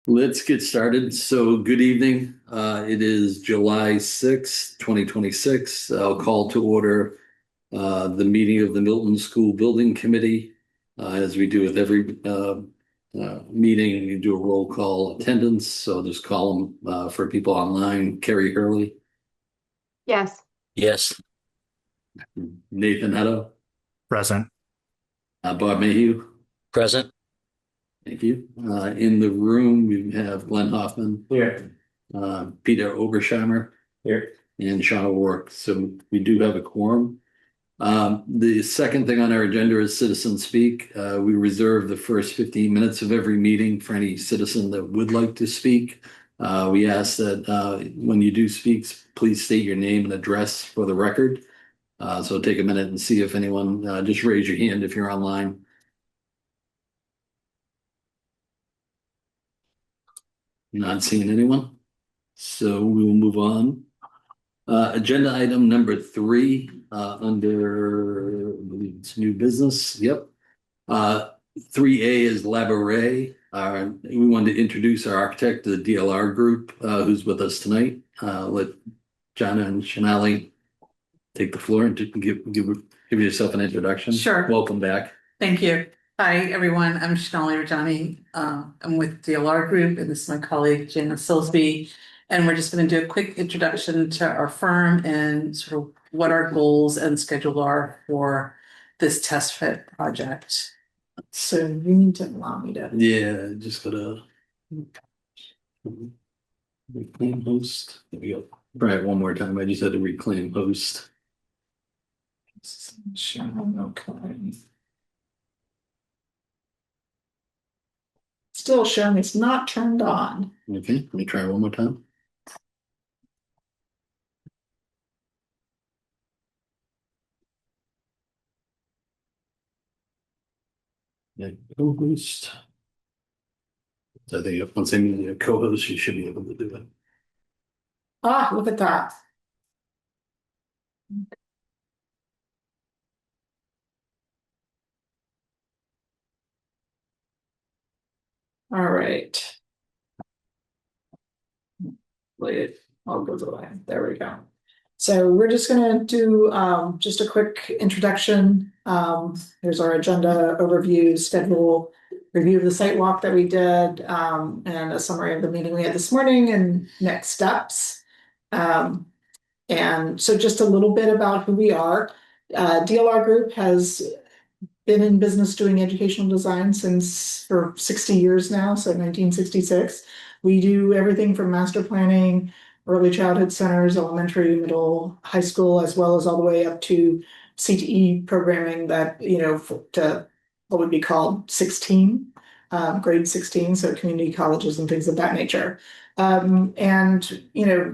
Let's get started. So good evening. It is July 6th, 2026. I'll call to order the meeting of the Milton School Building Committee. As we do with every meeting, we do a roll call attendance. So I'll just call them for people online. Carrie Hurley, Yes. Yes. Nathan Netto, Present. Bob Mayhew. Present. Thank you. In the room, we have Glenn Hoffman. Here. Peter Obersheimer. Here. And Sean O'Rourke. So we do have a quorum. The second thing on our agenda is citizen speak. We reserve the first 15 minutes of every meeting for any citizen that would like to speak. We ask that when you do speak, please state your name and address for the record. So take a minute and see if anyone, just raise your hand if you're online. Not seeing anyone. So we will move on. Agenda item number 3, under, I believe it's new business. Yep. 3A is Laboret. We wanted to introduce our architect, the DLR group, who's with us tonight. Let Jana and Shanali take the floor and give yourself an introduction. Sure. Welcome back. Thank you. Hi, everyone. I'm Shanali Rajani. I'm with DLR Group, and this is my colleague, Jana Silsby. And we're just going to do a quick introduction to our firm and sort of what our goals and schedule are for this test fit project. So you need to allow me to. Yeah, just gotta reclaim host. There we go. Right, one more time. I just had to reclaim host. Okay. Still showing it's not turned on. Okay, let me try one more time. Yeah, co-host. So I think once I meet a co-host, you should be able to do it. Ah, look at that. All right. Wait, I'll go away. There we go. So we're just going to do just a quick introduction. Here's our agenda overview, schedule, review of the site walk that we did, and a summary of the meeting we had this morning and next steps. And so just a little bit about who we are. DLR Group has been in business doing educational design for 60 years now, so 1966. We do everything from master planning, early childhood centers, elementary, middle, high school, as well as all the way up to CTE programming that, to what would be called 16, grade 16, so community colleges and things of that nature.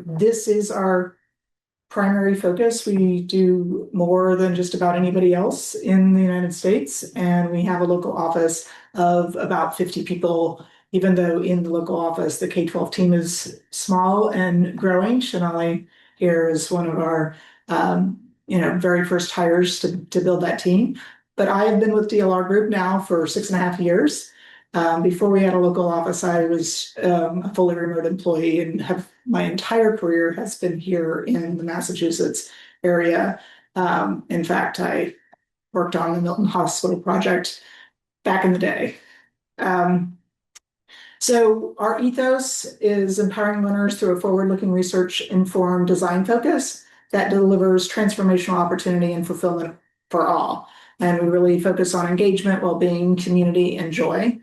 This is our primary focus. We do more than just about anybody else in the United States, and we have a local office of about 50 people, even though in the local office, the K-12 team is small and growing. Shanali here is one of our, very first hires to build that team. But I have been with DLR Group now for 6.5 years. Before we had a local office, I was a fully remote employee and have my entire career has been here in the Massachusetts area. In fact, I worked on the Milton Hospital project back in the day. So our ethos is empowering learners through a forward-looking research-informed design focus that delivers transformational opportunity and fulfillment for all. And we really focus on engagement, well-being, community, and joy.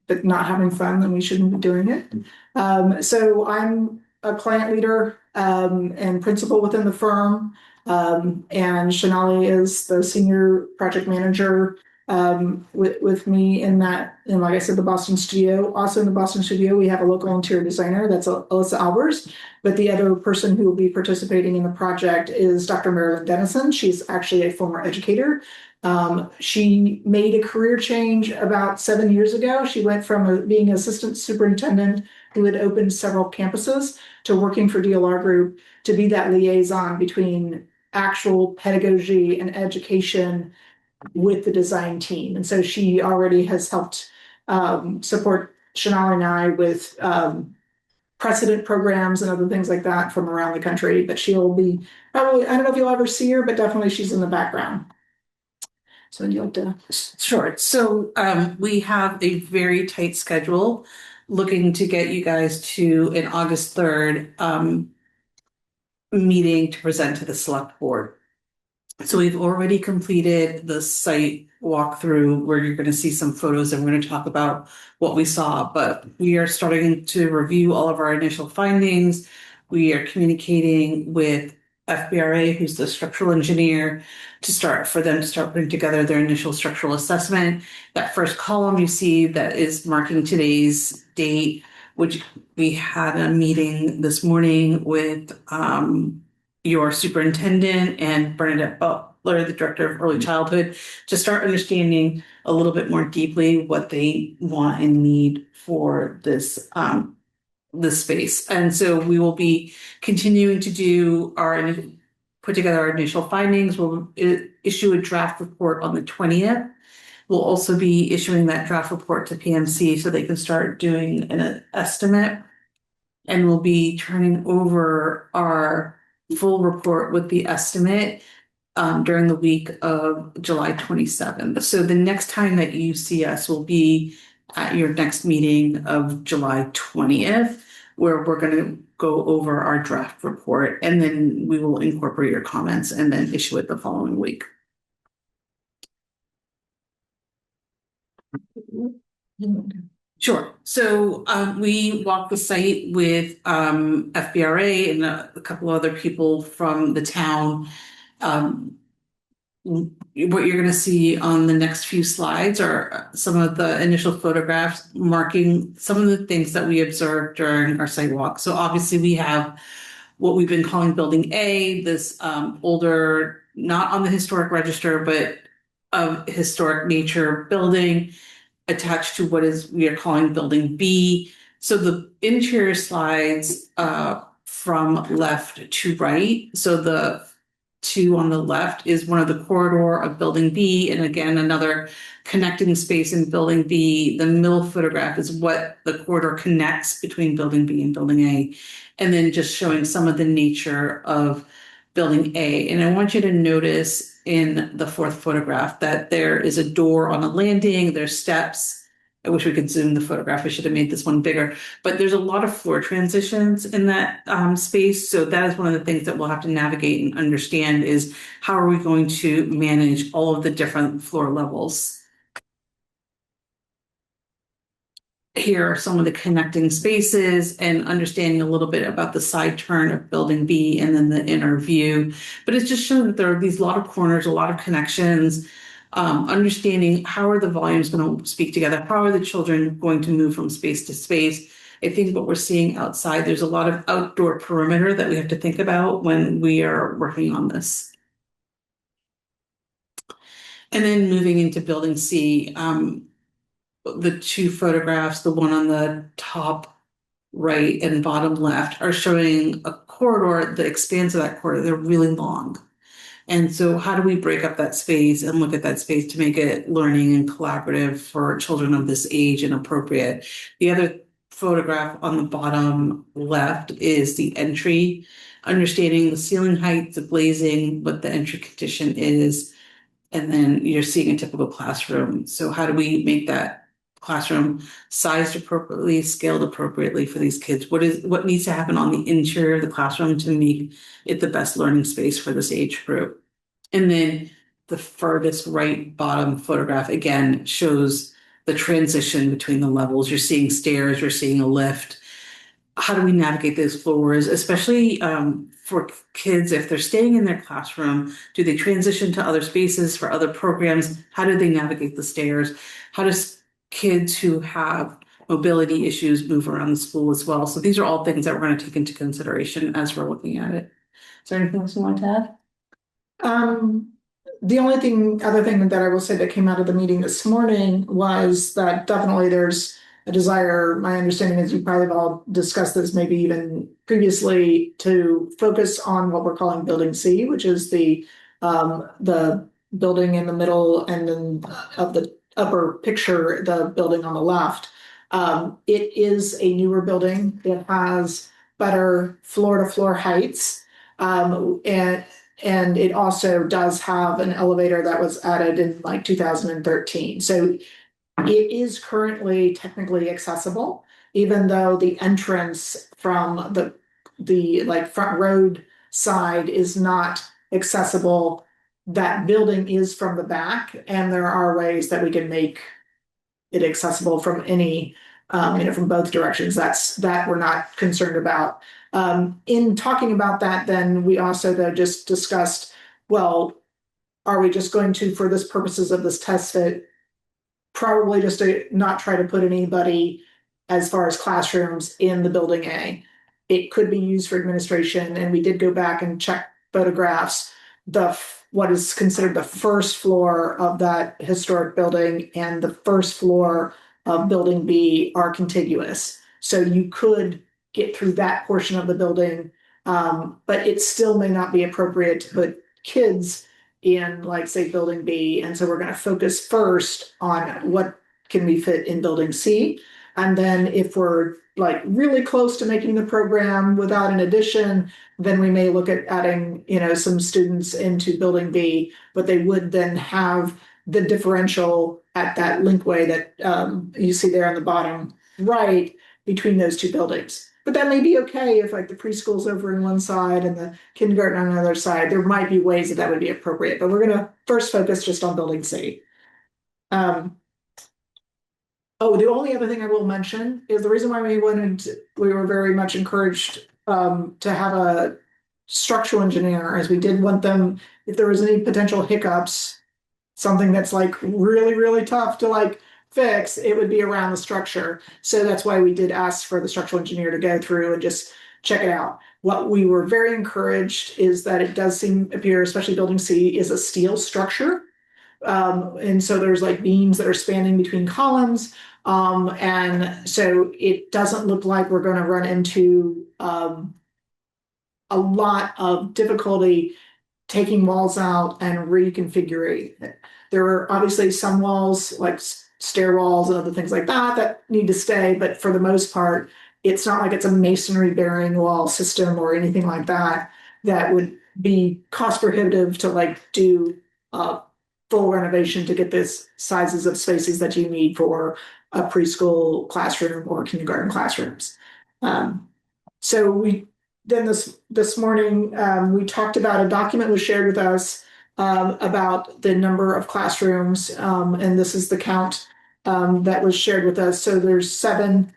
But not having fun, then we shouldn't be doing it. So I'm a client leader and principal within the firm. And Shanali is the senior project manager with me in that, and like I said, the Boston studio. Also in the Boston studio, we have a local interior designer, that's Alyssa Albers. But the other person who will be participating in the project is Dr. Marilyn Dennison. She's actually a former educator. She made a career change about 7 years ago. She went from being assistant superintendent who had opened several campuses to working for DLR Group to be that liaison between actual pedagogy and education with the design team. And so she already has helped support Shonali and I with precedent programs and other things like that from around the country. But she'll be probably, I don't know if you'll ever see her, but definitely she's in the background. So would you like to? Sure. So we have a very tight schedule, looking to get you guys to an August 3rd meeting to present to the select board. So we've already completed the site walkthrough where you're going to see some photos and we're going to talk about what we saw, but we are starting to review all of our initial findings. We are communicating with FBRA, who's the structural engineer, for them to start putting together their initial structural assessment. That first column you see that is marking today's date, which we had a meeting this morning with your superintendent and Bernadette Butler, the director of early childhood, to start understanding a little bit more deeply what they want and need for this this space. And so we will be continuing to put together our initial findings. We'll issue a draft report on the 20th. We'll also be issuing that draft report to PMC so they can start doing an estimate. And we'll be turning over our full report with the estimate during the week of July 27th. So the next time that you see us will be at your next meeting of July 20th, where we're going to go over our draft report, and then we will incorporate your comments and then issue it the following week. Sure. So we walked the site with FBRA and a couple other people from the town. What you're going to see on the next few slides are some of the initial photographs marking some of the things that we observed during our site walk. So obviously we have what we've been calling Building A, this older, not on the historic register, but of historic nature building attached to what we are calling Building B. So the interior slides from left to right. So the two on the left is one of the corridor of Building B, and again another connecting space in Building B. The middle photograph is what the corridor connects between Building B and Building A, and then just showing some of the nature of Building A. And I want you to notice in the fourth photograph that there is a door on a landing, there's steps. I wish we could zoom the photograph. I should have made this one bigger, but there's a lot of floor transitions in that space. So that is one of the things that we'll have to navigate and understand is how are we going to manage all of the different floor levels. Here are some of the connecting spaces and understanding a little bit about the side turn of Building B and then the inner view. But it's just showing that there are these lot of corners, a lot of connections, understanding how are the volumes going to speak together? How are the children going to move from space to space? I think what we're seeing outside, there's a lot of outdoor perimeter that we have to think about when we are working on this. And then moving into Building C, the two photographs, the one on the top right and bottom left, are showing a corridor, the expanse of that corridor. They're really long. And so how do we break up that space and look at that space to make it learning and collaborative for children of this age and appropriate? The other photograph on the bottom left is the entry, understanding the ceiling height, the glazing, what the entry condition is, and then you're seeing a typical classroom. So how do we make that classroom sized appropriately, scaled appropriately for these kids? What needs to happen on the interior of the classroom to make it the best learning space for this age group? And then the furthest right bottom photograph again shows the transition between the levels. You're seeing stairs, you're seeing a lift. How do we navigate those floors, especially for kids, if they're staying in their classroom? Do they transition to other spaces for other programs? How do they navigate the stairs? How does kids who have mobility issues move around the school as well? So these are all things that we're going to take into consideration as we're looking at it. Is there anything else you want to add? The only other thing that I will say that came out of the meeting this morning was that definitely there's a desire, my understanding is you probably have all discussed this maybe even previously, to focus on what we're calling Building C, which is the building in the middle and then of the upper picture, the building on the left. It is a newer building. It has better floor-to-floor heights. And it also does have an elevator that was added in like 2013. So it is currently technically accessible, even though the entrance from the like front road side is not accessible. That building is from the back, and there are ways that we can make it accessible from any, from both directions. That we're not concerned about. In talking about that, then we also though just discussed, well, are we just going to, for this purposes of this test fit, probably just to not try to put anybody as far as classrooms in the building A. It could be used for administration, and we did go back and check photographs. What is considered the first floor of that historic building and the first floor of building B are contiguous. So you could get through that portion of the building, but it still may not be appropriate to put kids in, like, say, building B. And so we're going to focus first on what can we fit in building C. And then if we're like really close to making the program without an addition, then we may look at adding, some students into building B, but they would then have the differential at that linkway that you see there on the bottom right between those two buildings. But that may be okay if like the preschool's over on one side and the kindergarten on the other side. There might be ways that would be appropriate, but we're going to first focus just on building C. The only other thing I will mention is the reason why we were very much encouraged to have a structural engineer, as we did want them, if there was any potential hiccups, something that's like really, really tough to like fix, it would be around the structure. So that's why we did ask for the structural engineer to go through and just check it out. What we were very encouraged is that it does appear, especially building C, is a steel structure. And so there's like beams that are spanning between columns. And so it doesn't look like we're going to run into a lot of difficulty taking walls out and reconfiguring it. There are obviously some walls, like stair walls and other things like that need to stay, but for the most part, it's not like it's a masonry bearing wall system or anything like that would be cost prohibitive to like do full renovation to get this sizes of spaces that you need for a preschool classroom or kindergarten classrooms. So we then this morning we talked about a document was shared with us about the number of classrooms, and this is the count that was shared with us. So there's 7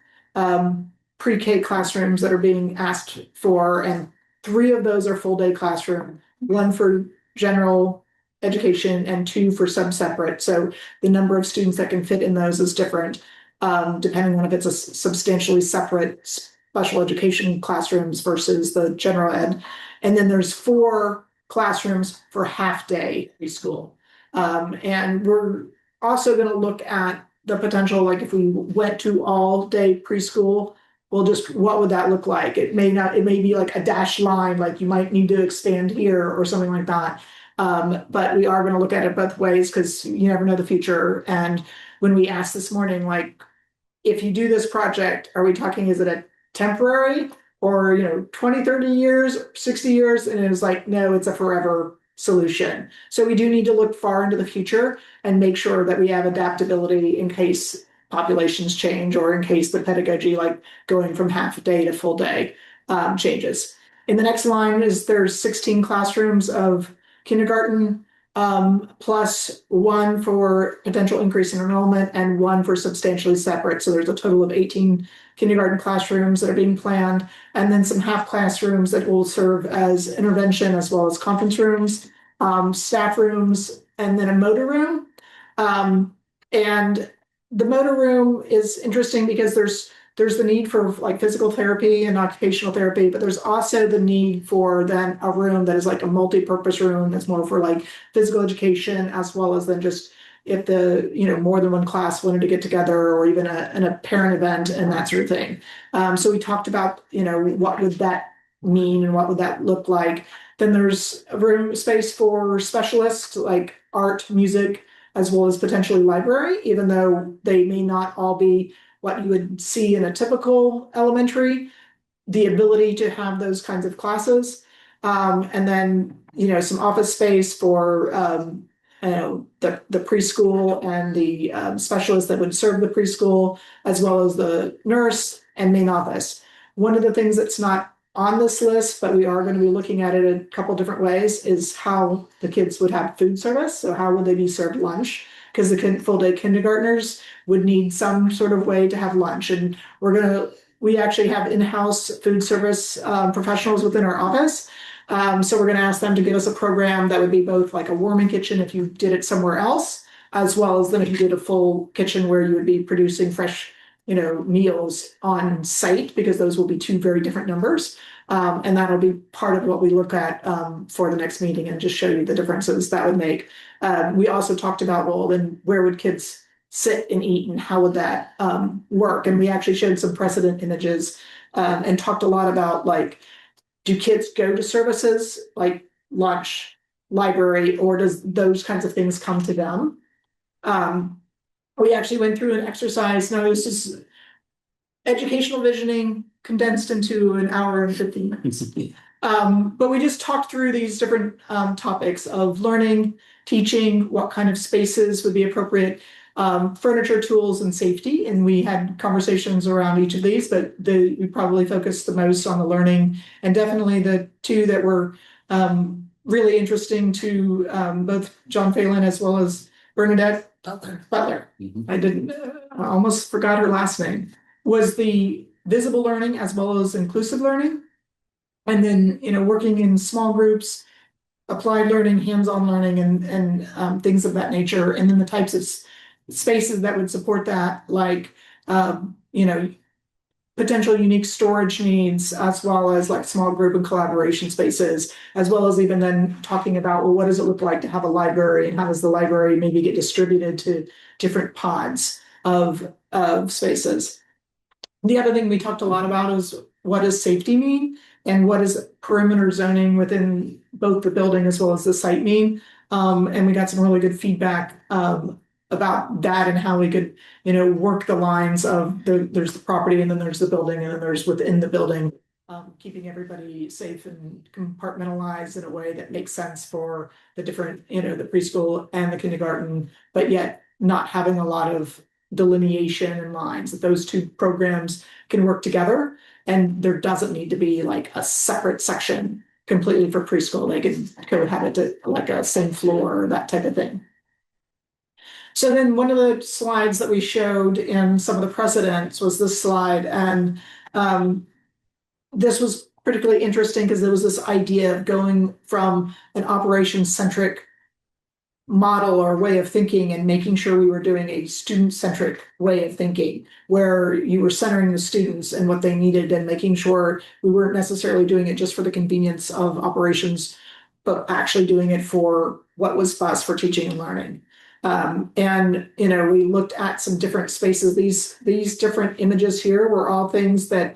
pre-K classrooms that are being asked for, and 3 of those are full-day classroom, 1 for general education and 2 for sub-separate. So the number of students that can fit in those is different, depending on if it's a substantially separate special education classrooms versus the general ed. And then there's 4 classrooms for half-day preschool. And we're also going to look at the potential, like if we went to all-day preschool, what would that look like? It may be like a dashed line, like you might need to expand here or something like that. But we are going to look at it both ways because you never know the future. And when we asked this morning, like, if you do this project, are we talking, is it a temporary or, 20, 30 years, 60 years? And it was like, no, it's a forever solution. So we do need to look far into the future and make sure that we have adaptability in case populations change or in case the pedagogy, like going from half day to full day, changes. In the next line is there's 16 classrooms of kindergarten, plus 1 for potential increase in enrollment and 1 for substantially separate. So there's a total of 18 kindergarten classrooms that are being planned, and then some half classrooms that will serve as intervention as well as conference rooms, staff rooms, and then a motor room. And the motor room is interesting because there's the need for like physical therapy and occupational therapy, but there's also the need for then a room that is like a multi-purpose room that's more for like physical education, as well as then just if the, more than one class wanted to get together or even a parent event and that sort of thing. So we talked about, what would that mean and what would that look like? Then there's a room space for specialists like art, music, as well as potentially library, even though they may not all be what you would see in a typical elementary, the ability to have those kinds of classes. And then, some office space for, the preschool and the specialists that would serve the preschool, as well as the nurse and main office. One of the things that's not on this list, but we are going to be looking at it a couple different ways, is how the kids would have food service. So how would they be served lunch? Because the full day kindergartners would need some sort of way to have lunch. And we actually have in-house food service professionals within our office. So we're going to ask them to give us a program that would be both like a warming kitchen if you did it somewhere else, as well as then if you did a full kitchen where you would be producing fresh, meals on site, because those will be two very different numbers. And that'll be part of what we look at for the next meeting, and just show you the differences that would make. We also talked about, well, then where would kids sit and eat, and how would that work? And we actually showed some precedent images and talked a lot about, like, do kids go to services like lunch, library, or does those kinds of things come to them? We actually went through an exercise. Now, this is educational visioning condensed into an hour and 15 minutes. But we just talked through these different topics of learning, teaching, what kind of spaces would be appropriate, furniture, tools, and safety. And we had conversations around each of these, but we probably focused the most on the learning, and definitely the two that were really interesting to both John Phelan as well as Bernadette Butler. I almost forgot her last name, was the visible learning as well as inclusive learning. And then, working in small groups, applied learning, hands-on learning, and things of that nature. And then the types of spaces that would support that, like, potential unique storage needs, as well as like small group and collaboration spaces, as well as even then talking about, well, what does it look like to have a library, and how does the library maybe get distributed to different pods of spaces. The other thing we talked a lot about is, what does safety mean, and what does perimeter zoning within both the building as well as the site mean? And we got some really good feedback about that, and how we could, work the lines of there's the property, and then there's the building, and then there's within the building, keeping everybody safe and compartmentalized in a way that makes sense for the different, the preschool and the kindergarten, but yet not having a lot of delineation and lines, that those two programs can work together. And there doesn't need to be like a separate section completely for preschool. They can cohabit it like a same floor or that type of thing. So then one of the slides that we showed in some of the precedents was this slide. And this was particularly interesting because there was this idea of going from an operations-centric model or way of thinking, and making sure we were doing a student-centric way of thinking, where you were centering the students and what they needed, and making sure we weren't necessarily doing it just for the convenience of operations, but actually doing it for what was best for teaching and learning. And we looked at some different spaces. These different images here were all things that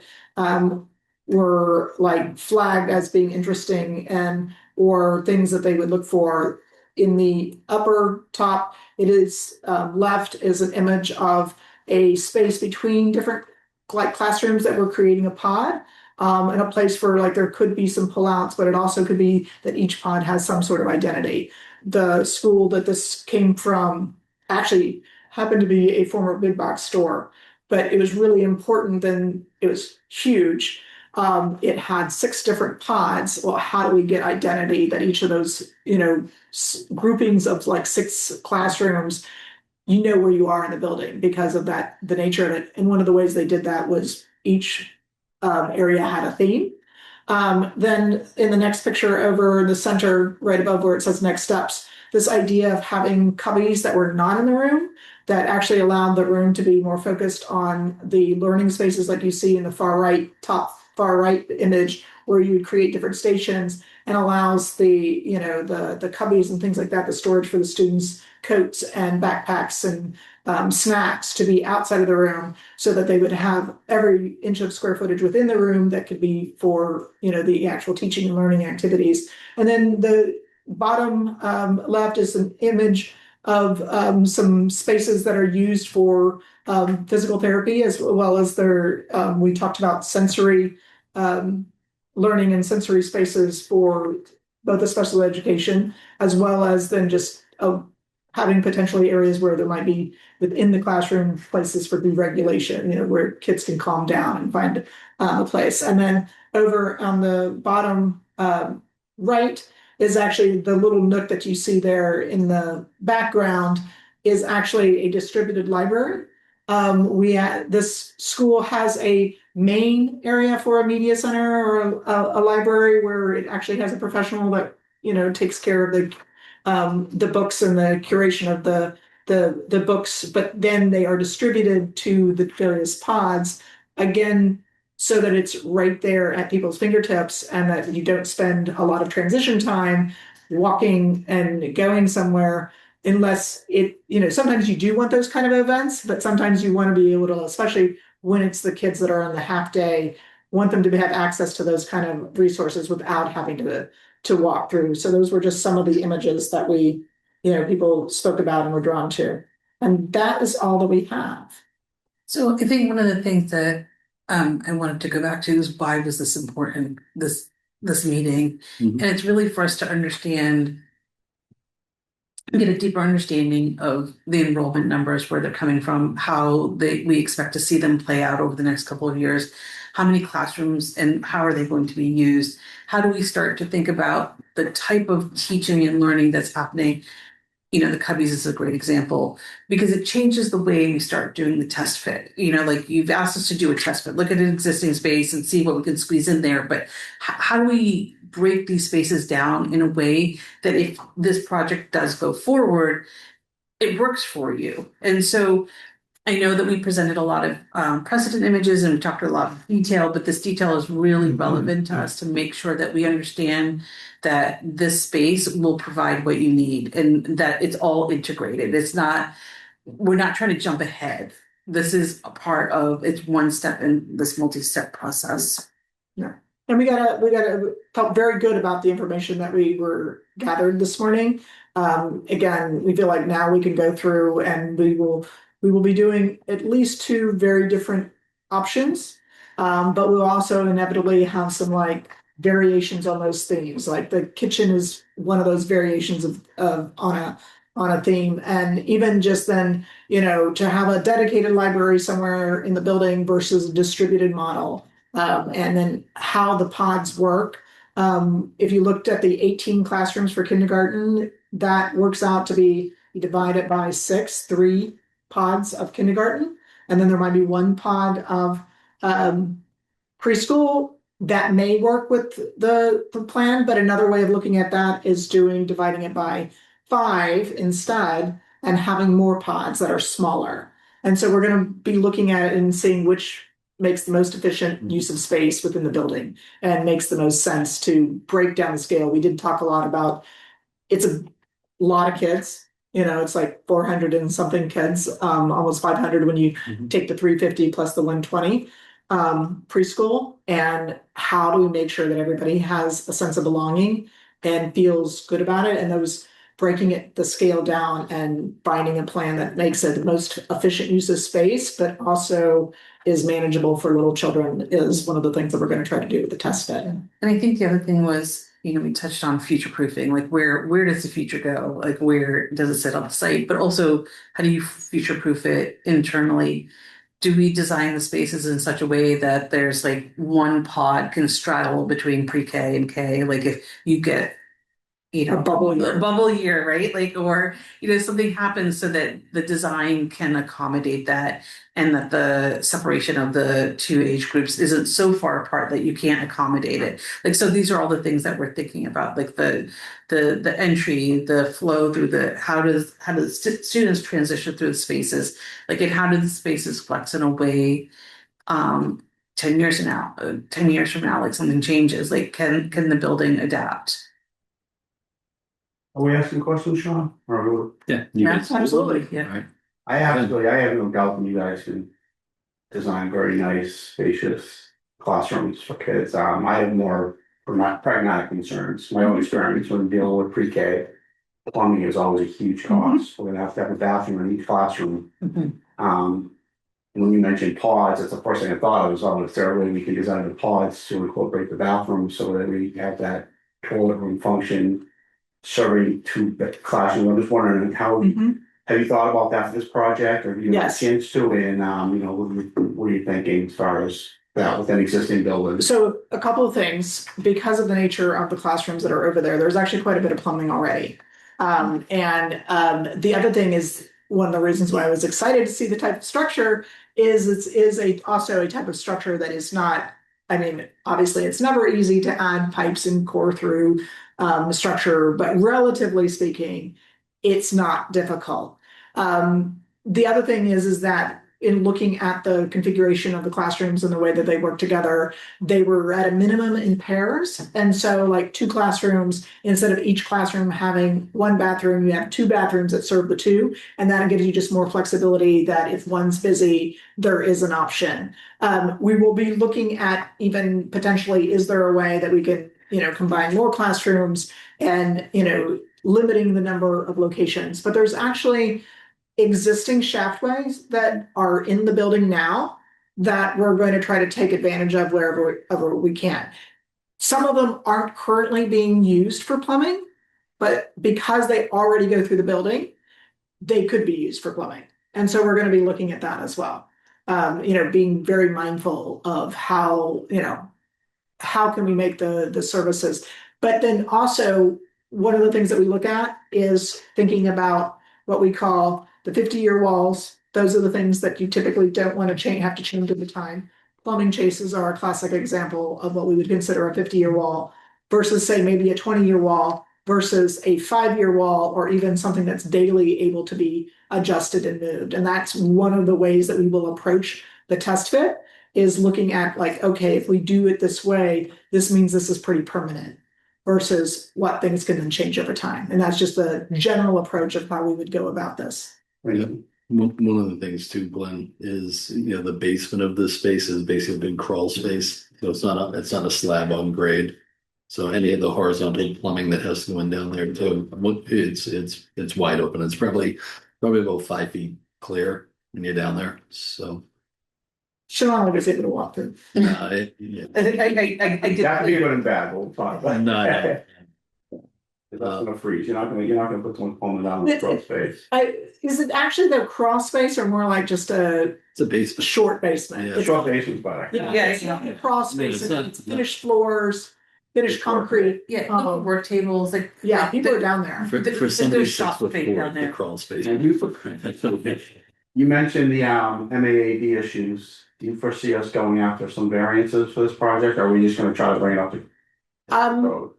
were like flagged as being interesting, or things that they would look for. In the upper top, it is left is an image of a space between different like classrooms that were creating a pod, and a place for, like, there could be some pullouts, but it also could be that each pod has some sort of identity. The school that this came from actually happened to be a former big box store, but it was really important, and it was huge. It had 6 different pods. Well, how do we get identity that each of those, groupings of like 6 classrooms, where you are in the building because of that, the nature of it. And one of the ways they did that was each area had a theme. Then in the next picture over in the center, right above where it says next steps, this idea of having cubbies that were not in the room, that actually allowed the room to be more focused on the learning spaces, like you see in the far right image, where you would create different stations, and allows the cubbies and things like that, the storage for the students' coats and backpacks and snacks, to be outside of the room, so that they would have every inch of square footage within the room that could be for the actual teaching and learning activities. And then the bottom left is an image of some spaces that are used for physical therapy as well as we talked about sensory learning and sensory spaces for both the special education as well as then just having potentially areas where there might be within the classroom places for deregulation, where kids can calm down and find a place. And then over on the bottom right is actually the little nook that you see there in the background is actually a distributed library. This school has a main area for a media center or a library where it actually has a professional that takes care of the books and the curation of the books, but then they are distributed to the various pods again so that it's right there at people's fingertips and that you don't spend a lot of transition time walking and going somewhere unless sometimes you do want those kind of events, but sometimes you want to be able to, especially when it's the kids that are on the half day, want them to have access to those kind of resources without having to walk through. So those were just some of the images that people spoke about and were drawn to. And that is all that we have. So I think one of the things that I wanted to go back to is why was this important, this meeting? Mhm. And it's really for us to understand, get a deeper understanding of the enrollment numbers, where they're coming from, how we expect to see them play out over the next couple of years, how many classrooms and how are they going to be used? How do we start to think about the type of teaching and learning that's happening? The Cubbies is a great example because it changes the way we start doing the test fit. Like you've asked us to do a test fit, look at an existing space and see what we can squeeze in there. But how do we break these spaces down in a way that if this project does go forward, it works for you? And so I know that we presented a lot of precedent images and we talked a lot of detail, but this detail is really relevant to us to make sure that we understand that this space will provide what you need and that it's all integrated. We're not trying to jump ahead. This is it's one step in this multi-step process. Yeah. And we felt very good about the information that we were gathered this morning. Again, we feel like now we can go through and we will be doing at least two very different options. But we'll also inevitably have some variations on those themes. Like the kitchen is one of those variations on a theme. And even just then, to have a dedicated library somewhere in the building versus a distributed model. And then how the pods work. If you looked at the 18 classrooms for kindergarten, that works out to be, you divide it by 3 pods of kindergarten, and then there might be 1 pod of preschool. That may work with the plan, but another way of looking at that is dividing it by 5 instead and having more pods that are smaller. And so we're going to be looking at it and seeing which makes the most efficient use of space within the building and makes the most sense to break down the scale. We did talk a lot about, it's a lot of kids, it's like 400 and something kids, almost 500 when you take the 350 plus the 120 preschool. And how do we make sure that everybody has a sense of belonging and feels good about it? And those breaking the scale down and finding a plan that makes it the most efficient use of space, but also is manageable for little children is one of the things that we're going to try to do with the test bed. And I think the other thing was, we touched on future proofing, like where does the future go? Like where does it sit on the site? But also, how do you future proof it internally? Do we design the spaces in such a way that there's one pod can straddle between pre-K and K? Like if you get A bubble year. right? Or something happens so that the design can accommodate that, and that the separation of the 2 age groups isn't so far apart that you can't accommodate it. So these are all the things that we're thinking about, like the entry, the flow through how does students transition through the spaces, and how do the spaces flex in a way 10 years from now, something changes, can the building adapt? Are we asking questions, Sean? Yeah, you guys. Absolutely, yeah. All right. I have no doubt that you guys can design very nice, spacious classrooms for kids. I have more pragmatic concerns. My own experience when dealing with pre-K plumbing is always a huge cost. We're gonna have to have a bathroom in each classroom. Mhm. When you mentioned pods, that's the first thing I thought of, was, oh, is there a way we can design the pods to incorporate the bathroom so that we have that toilet room function serving to the classroom? I'm just wondering how, Mhm. have you thought about that for this project, or have you had a Yes. chance to, and, you know, what are you thinking as far as that with an existing building? So a couple of things, because of the nature of the classrooms that are over there, there's actually quite a bit of plumbing already. The other thing is, one of the reasons why I was excited to see the type of structure is also a type of structure that is not, I mean, obviously it's never easy to add pipes and core through structure, but relatively speaking, it's not difficult. The other thing is that in looking at the configuration of the classrooms and the way that they work together, they were at a minimum in pairs. And so like two classrooms, instead of each classroom having one bathroom, you have two bathrooms that serve the two. And that gives you just more flexibility that if one's busy, there is an option. We will be looking at even potentially, is there a way that we can, combine more classrooms and, limiting the number of locations. But there's actually existing shaftways that are in the building now that we're going to try to take advantage of wherever we can. Some of them aren't currently being used for plumbing, but because they already go through the building, they could be used for plumbing. And so we're going to be looking at that as well. Being very mindful of how can we make the services. But then also, one of the things that we look at is thinking about what we call the 50-year walls. Those are the things that you typically don't want to have to change over time. Plumbing chases are a classic example of what we would consider a 50-year wall versus, say, maybe a 20-year wall versus a 5-year wall, or even something that's daily able to be adjusted and moved. And that's one of the ways that we will approach the test fit, is looking at like, okay, if we do it this way, this means this is pretty permanent versus what things can then change over time. And that's just the general approach of how we would go about this. Yeah. One of the things too, Glenn, is, the basement of this space is basically a big crawl space. So it's not a slab on grade. So any of the horizontal plumbing that has to go in down there too, it's wide open. It's probably about 5 feet clear when you're down there. So Sean was able to walk through. yeah. I think I did. That could be good and bad, we'll talk about No. If that's gonna freeze, you're not gonna put someone falling down in the crawl space. Is it actually the crawl space or more like just a It's a basement. short basement? Yeah. It's- Short basement's better. Yeah, It's not a crawl space, it's not- it's finished floors, finished concrete. Yeah, work tables, like. Yeah, people are down there. For There's somebody shop 6'4", space down the there. crawl space. And you mentioned the MAAD issues. Do you foresee us going after some variances for this project, or are we just gonna try to bring it up to code?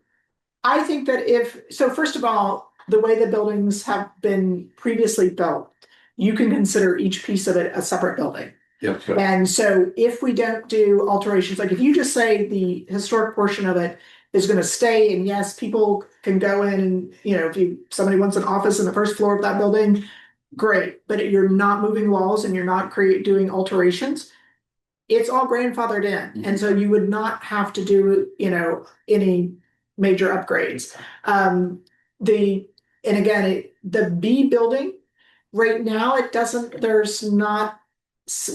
I think that first of all, the way the buildings have been previously built, you can consider each piece of it a separate building. That's good. And so if we don't do alterations, like if you just say the historic portion of it is gonna stay, and yes, people can go in and, if somebody wants an office in the first floor of that building, great, but you're not moving walls and you're not doing alterations, it's all grandfathered in, and so you would not have to do, any major upgrades. The B building, right now, there's not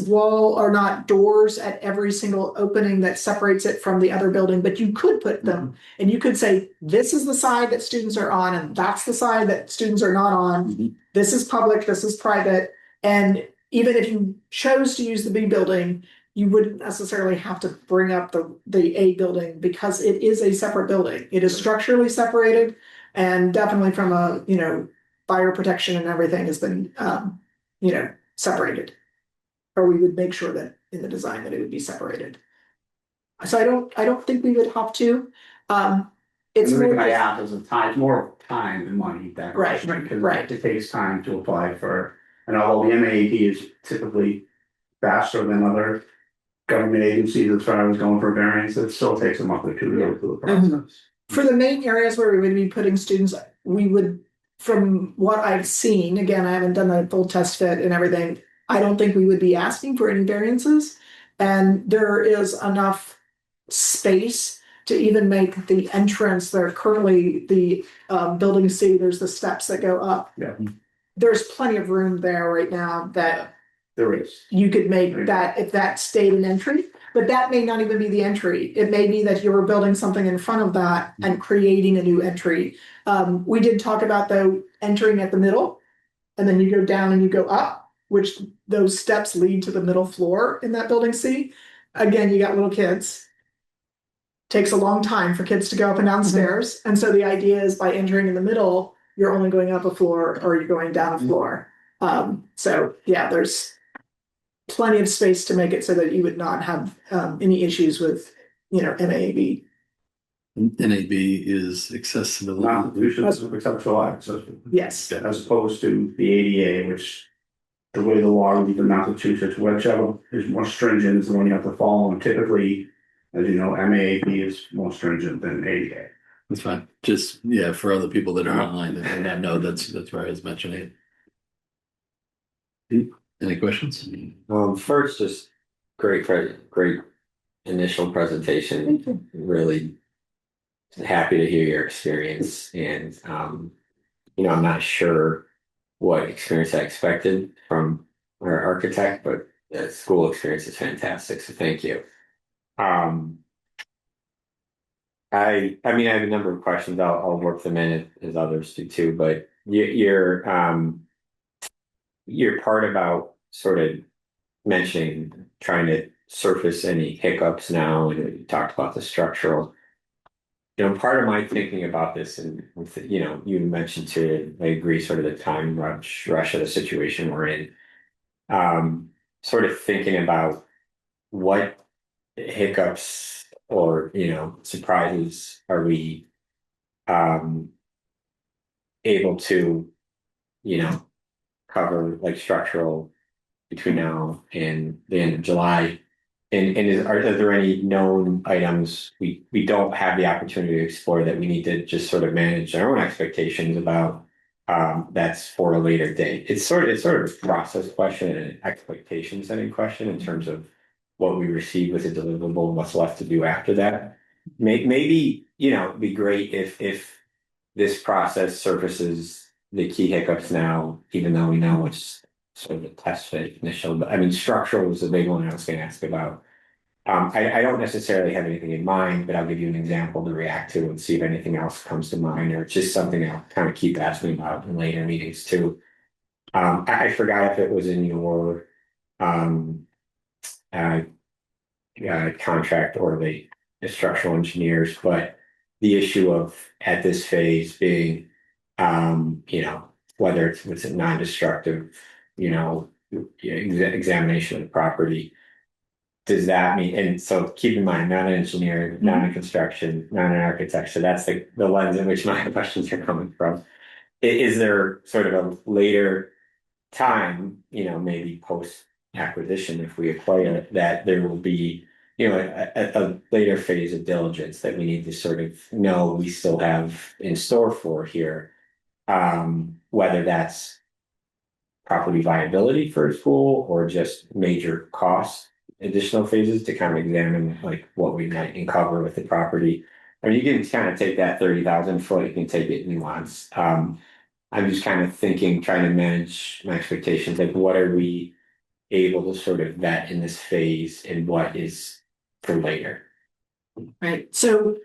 wall or not doors at every single opening that separates it from the other building, but you could put them, and you could say, this is the side that students are on, and that's the side that students are not on. Mhm. This is public, this is private, and even if you chose to use the B building, you wouldn't necessarily have to bring up the A building, because it is a separate building. It is structurally separated, and definitely from a, fire protection and everything has been, separated. Or we would make sure that in the design that it would be separated. So I don't think we would have to. It's And the more. reason I ask is it's more time than money, that Right, question, because right. it takes time to apply for, and although the MAAD is typically faster than other government agencies as far as going for variance, it still takes a month or two to go through the process. For the main areas where we would be putting students, we would, from what I've seen, again, I haven't done a full test fit and everything, I don't think we would be asking for any variances. And there is enough space to even make the entrance, there currently the building C, there's the steps that go up. Yeah. There's plenty of room there right now that There is. you could make that, if that stayed an entry, but that may not even be the entry. It may be that you were building something in front of that and creating a new entry. We did talk about though, entering at the middle, and then you go down and you go up, which those steps lead to the middle floor in that building C. Again, you got little kids. Takes a long time for kids to go up and down stairs, and so the idea is by entering in the middle, you're only going up a floor or you're going down a floor. So yeah, there's plenty of space to make it so that you would not have any issues with, MAB. NAB is accessibility. Non-institutions of acceptable access, Yes, as opposed to the ADA, which the way the law reads in Massachusetts, whichever is more stringent is the one you have to follow, and typically, as you know, MAB is more stringent than ADA. That's fine. Just, yeah, for other people that are online that may not know, that's where I was mentioning it. Any questions? First, just great initial presentation. thank you. Really happy to hear your experience, and I'm not sure what experience I expected from our architect, but the school experience is fantastic. So thank you. I mean, I have a number of questions. I'll work them in as others do too. But your part about sort of mentioning trying to surface any hiccups now, and you talked about the structural. Part of my thinking about this, and you mentioned too, I agree, sort of the time rush of the situation we're in. Sort of thinking about what hiccups or surprises are we able to cover, like structural, between now and the end of July. And are there any known items we don't have the opportunity to explore that we need to just sort of manage our own expectations about, that's for a later date? It's sort of a process question and an expectation setting question in terms of what we receive with a deliverable and what's left to do after that. Maybe it'd be great if this process surfaces the key hiccups now, even though we know it's sort of a test fit initial. But I mean, structural was the big one I was going to ask about. I don't necessarily have anything in mind, but I'll give you an example to react to and see if anything else comes to mind, or just something I'll kind of keep asking about in later meetings too. I forgot if it was in your contract or the structural engineers, but the issue of at this phase being, whether it's a non-destructive, examination of the property. Does that mean, and so keep in mind, not an engineer, not in construction, not an architect, so that's the lens in which my questions are coming from. Is there sort of a later time, maybe post acquisition, if we acquire it, that there will be, a later phase of diligence that we need to sort of know we still have in store for here, whether that's property viability for a school or just major costs, additional phases to kind of examine like what we might uncover with the property. I mean, you can kind of take that 30,000 foot, you can take it nuanced. I'm just kind of thinking, trying to manage my expectations, like what are we able to sort of vet in this phase and what is for later? Right, so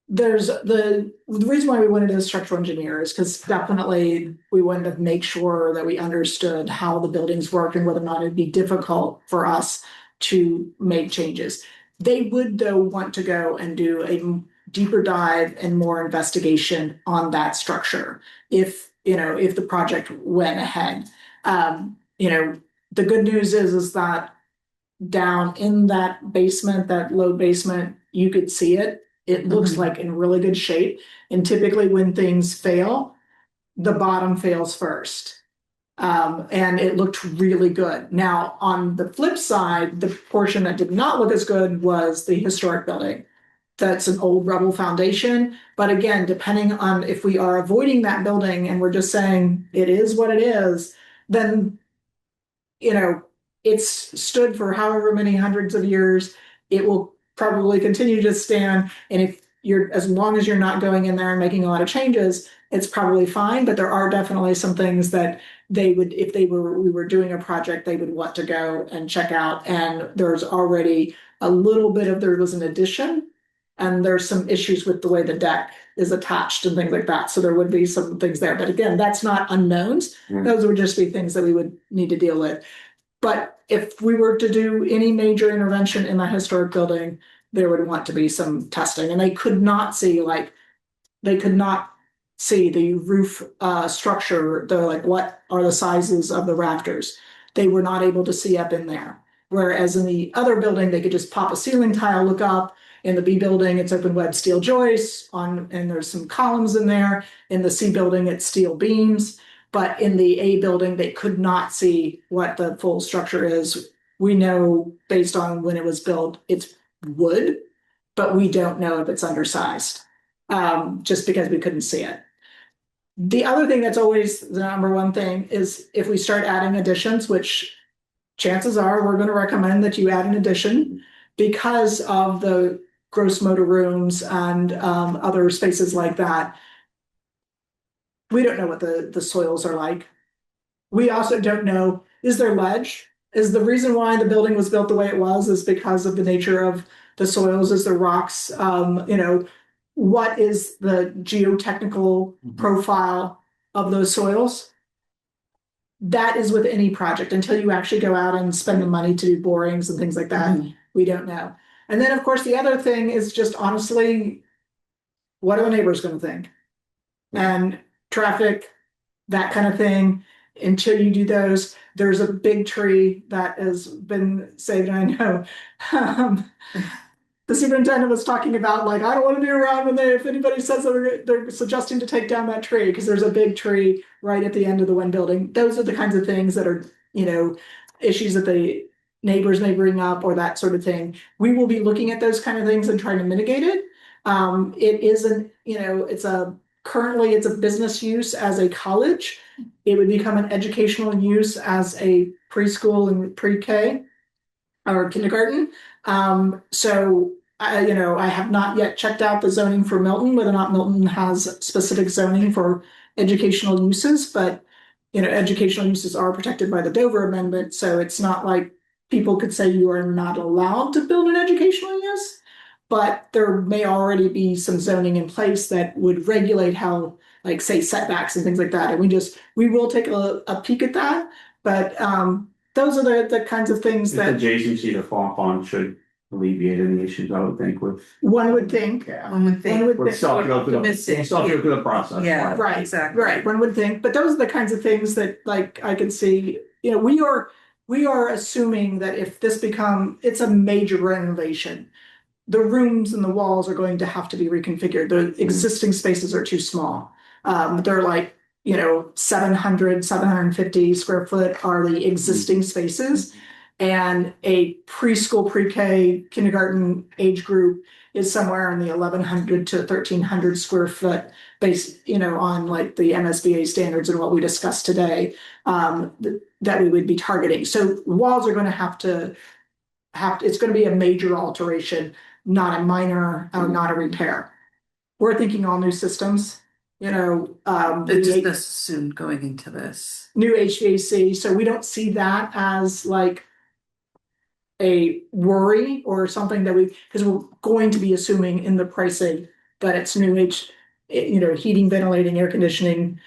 there's the reason why we wanted a structural engineer is because definitely we wanted to make sure that we understood how the buildings work and whether or not it'd be difficult for us to make changes. They would though want to go and do a deeper dive and more investigation on that structure if the project went ahead. The good news is that down in that basement, that low basement, you could see it. It looks like in really good shape. And typically when things fail, the bottom fails first. And it looked really good. Now, on the flip side, the portion that did not look as good was the historic building. That's an old rubble foundation. But again, depending on if we are avoiding that building and we're just saying it is what it is, then, it's stood for however many hundreds of years. it will probably continue to stand. And if you're, as long as you're not going in there and making a lot of changes, it's probably fine. But there are definitely some things that they would, if we were doing a project, they would want to go and check out. And there's already a little bit of, there was an addition, and there's some issues with the way the deck is attached and things like that. So there would be some things there. But again, that's not unknowns. Those would just be things that we would need to deal with. But if we were to do any major intervention in the historic building, there would want to be some testing, and they could not see the roof structure. They're like, what are the sizes of the rafters? They were not able to see up in there. Whereas in the other building, they could just pop a ceiling tile, look up. In the B building, it's open web steel joists and there's some columns in there. In the C building, it's steel beams. But in the A building, they could not see what the full structure is. We know based on when it was built, it's wood, but we don't know if it's undersized, just because we couldn't see it. The other thing that's always the number one thing is if we start adding additions, which chances are we're going to recommend that you add an addition because of the gross motor rooms and other spaces like that. We don't know what the soils are like. We also don't know, is there ledge? Is the reason why the building was built the way it was is because of the nature of the soils, is the rocks, what is the geotechnical profile of those soils? That is with any project until you actually go out and spend the money to do borings and things like that. We don't know. And then, of course, the other thing is just honestly, what are the neighbors going to think? And traffic, that kind of thing. Until you do those, there's a big tree that has been saved. I know the superintendent was talking about, like, I don't want to be around when if anybody says they're suggesting to take down that tree, because there's a big tree right at the end of the one building. Those are the kinds of things that are, issues that the neighbors may bring up or that sort of thing. We will be looking at those kind of things and trying to mitigate it. It isn't, currently it's a business use as a college. It would become an educational use as a preschool and pre-K or kindergarten. So I have not yet checked out the zoning for Milton, whether or not Milton has specific zoning for educational uses, but educational uses are protected by the Dover Amendment. So it's not like people could say you are not allowed to build an educational use, but there may already be some zoning in place that would regulate how, like, say, setbacks and things like that. And we will take a peek at that. But those are the kinds of things that adjacency to Fawn Pond should alleviate any issues, I would think, with. one would think. One would think. One would We're think. still go through the process. Yeah. Right, Exactly. right. One would think, but those are the kinds of things that, like, I could see, we are assuming that if this it's a major renovation, the rooms and the walls are going to have to be reconfigured. The existing spaces are too small. They're like, 750 square foot are the existing spaces. And a preschool, pre-K, kindergarten age group is somewhere in the 1,100 to 1,300 square foot based, on like the MSBA standards and what we discussed today, that we would be targeting. So walls are going to have to, it's going to be a major alteration, not a minor, not a repair. We're thinking all new systems, It's just assumed going into this. new HVAC. So we don't see that as like a worry or something that because we're going to be assuming in the pricing that it's new heating, ventilating, air conditioning,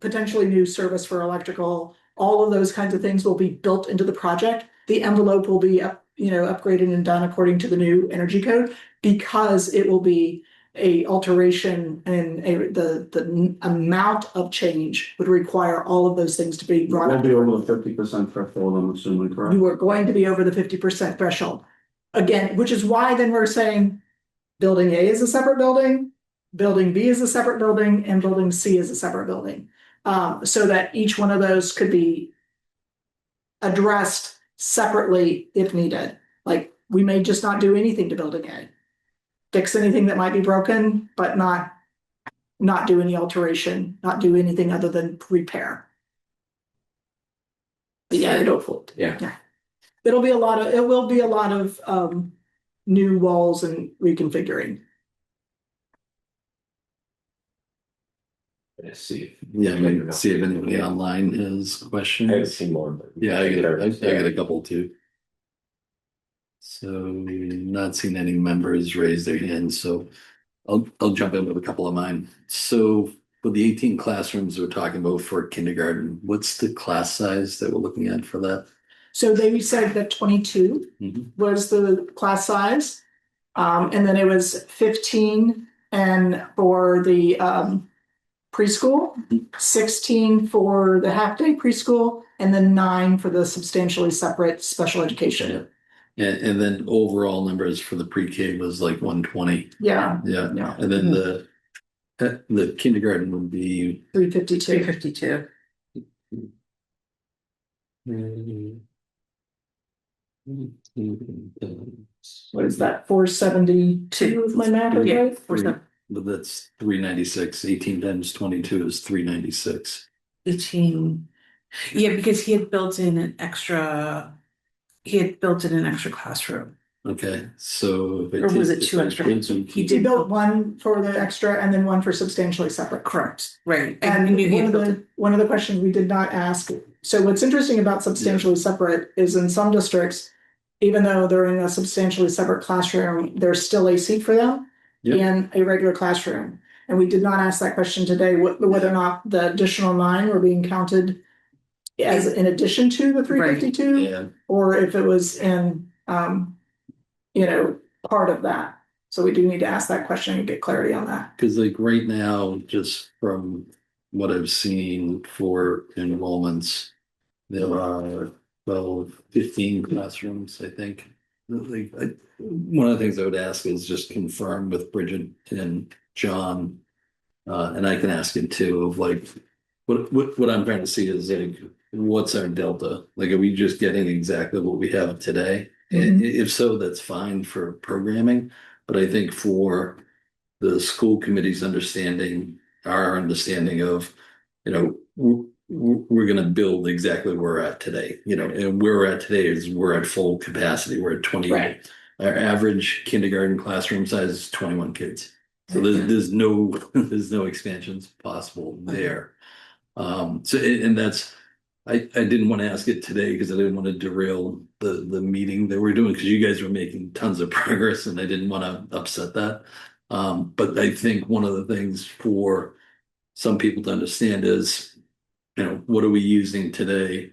potentially new service for electrical. All of those kinds of things will be built into the project. The envelope will be upgraded and done according to the new energy code, because it will be a alteration, and the amount of change would require all of those things to be brought We'll up. be over the 50% threshold, I'm assuming, correct? You are going to be over the 50% threshold. Again, which is why then we're saying building A is a separate building, building B is a separate building, and building C is a separate building. So that each one of those could be addressed separately if needed. Like, we may just not do anything to building A. Fix anything that might be broken, but not do any alteration, not do anything other than repair. But yeah, Yeah. Yeah. it will be a lot of, new walls and reconfiguring. Let's see. Yeah, maybe see if anybody online has I haven't questions. seen more, but. Yeah, I got a couple too. So not seeing any members raise their hands, so I'll jump in with a couple of mine. So for the 18 classrooms we're talking about for kindergarten, what's the class size that we're looking at for that? So they said that 22 Mhm. was the class size. And then it was 15 and for the, preschool, 16 for the half-day preschool, and then 9 for the substantially separate special education. And then overall numbers for the pre-K was like 120. Yeah, Yeah, Yeah. and then the kindergarten would be 352. 352. What is that, 472 if my math is Yeah, right? But that's 396. 18 times 22 is 396. 18. Yeah, because he had built in an extra classroom. Okay, so if I Or was take it the 2 extra? kids He He did built one for the extra and then one for substantially separate. Correct, right. And I knew he one had of built the, one of the questions we did not ask, so what's interesting about substantially separate is in some districts, even though they're in a substantially separate classroom, there's still a seat for them Yep. in a regular classroom. And we did not ask that question today, whether or not the additional 9 were being counted as in addition to the 352, Yeah, or if it was in, part of that. So we do need to ask that question and get clarity on that. because like right now, just from what I've seen for enrollments, there are 12, 15 classrooms, I think. One of the things I would ask is just confirm with Bridget and John, and I can ask it too, of like, what I'm trying to see is like, what's our delta? Like, are we just getting exactly what we have today? And if so, that's fine for programming, but I think for the school committee's understanding, our understanding of, we're going to build exactly where we're at today, and where we're at today is we're at full capacity. We're at 20. Right. Our average kindergarten classroom size is 21 kids. So there's no expansions possible there. And that's, I didn't want to ask it today because I didn't want to derail the meeting that we're doing because you guys were making tons of progress and I didn't want to upset that. But I think one of the things for some people to understand is, what are we using today?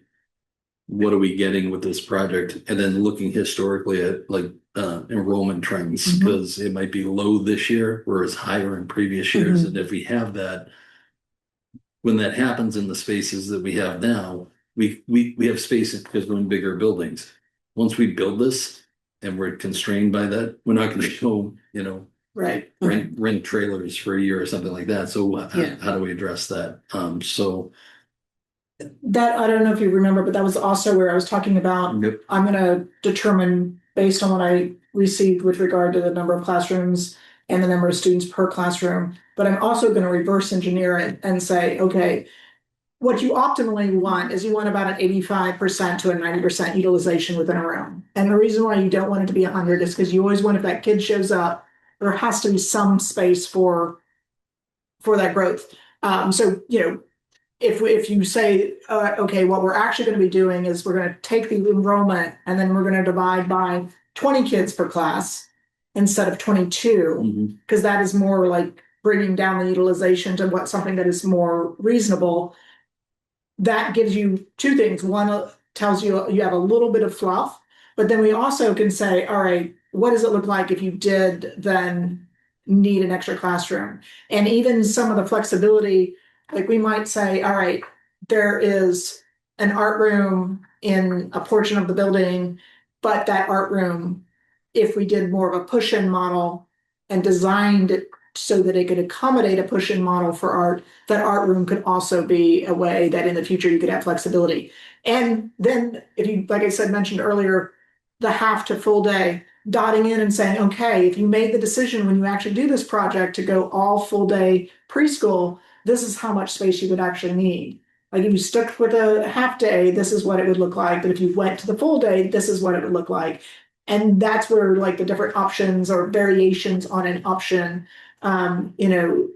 What are we getting with this project? And then looking historically at like enrollment trends, Mhm. because it might be low this year, whereas higher in previous years. And if we have that, when that happens in the spaces that we have now, we have spaces because we're in bigger buildings. Once we build this and we're constrained by that, we're not going to show, Right. rent trailers for a year or something like that. So how do we address that? So That, I don't know if you remember, but that was also where I was talking about, yep. I'm gonna determine based on what I received with regard to the number of classrooms and the number of students per classroom, but I'm also gonna reverse engineer it and say, okay, what you optimally want is you want about an 85% to a 90% utilization within a room. And the reason why you don't want it to be 100 is because you always want, if that kid shows up, there has to be some space for that growth. So, if you say, okay, what we're actually going to be doing is we're going to take the enrollment and then we're going to divide by 20 kids per class instead of 22, because that is more like bringing down the utilization to something that is more reasonable. That gives you 2 things. One, tells you you have a little bit of fluff, but then we also can say, all right, what does it look like if you did then need an extra classroom? And even some of the flexibility, like we might say, all right, there is an art room in a portion of the building, but that art room, if we did more of a push-in model and designed it so that it could accommodate a push-in model for art, that art room could also be a way that in the future you could have flexibility. And then if you, like I said, mentioned earlier, the half to full day, dotting in and saying, okay, if you made the decision when you actually do this project to go all full day preschool, this is how much space you would actually need. Like if you stuck with a half day, this is what it would look like, but if you went to the full day, this is what it would look like. And that's where like the different options or variations on an option, you know,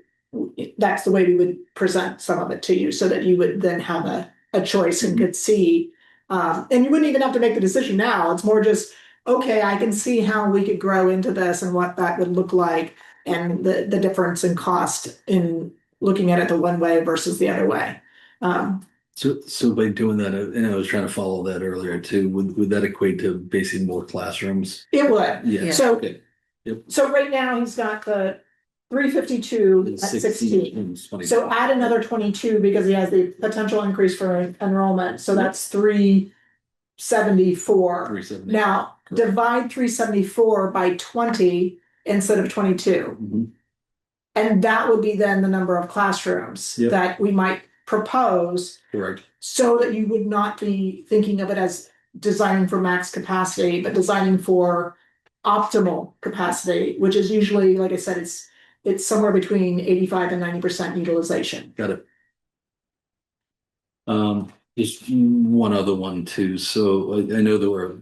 that's the way we would present some of it to you so that you would then have a choice and could see. And you wouldn't even have to make the decision now. It's more just, okay, I can see how we could grow into this and what that would look like and the difference in cost in looking at it the one way versus the other way. So by doing that, and I was trying to follow that earlier too, would that equate to basically more classrooms? It would. Yeah. So, Okay. Yep. so right now he's got the 352 And at 16. 16 and 20. So add another 22 because he has the potential increase for enrollment. So that's 374. 370. Now Correct. divide 374 by 20 instead of 22. Mhm. And that would be then the number of classrooms Yep. that we might propose Correct. so that you would not be thinking of it as designing for max capacity, but designing for optimal capacity, which is usually, like I said, it's somewhere between 85 and 90% utilization. Got it. Just one other one too. So I know there were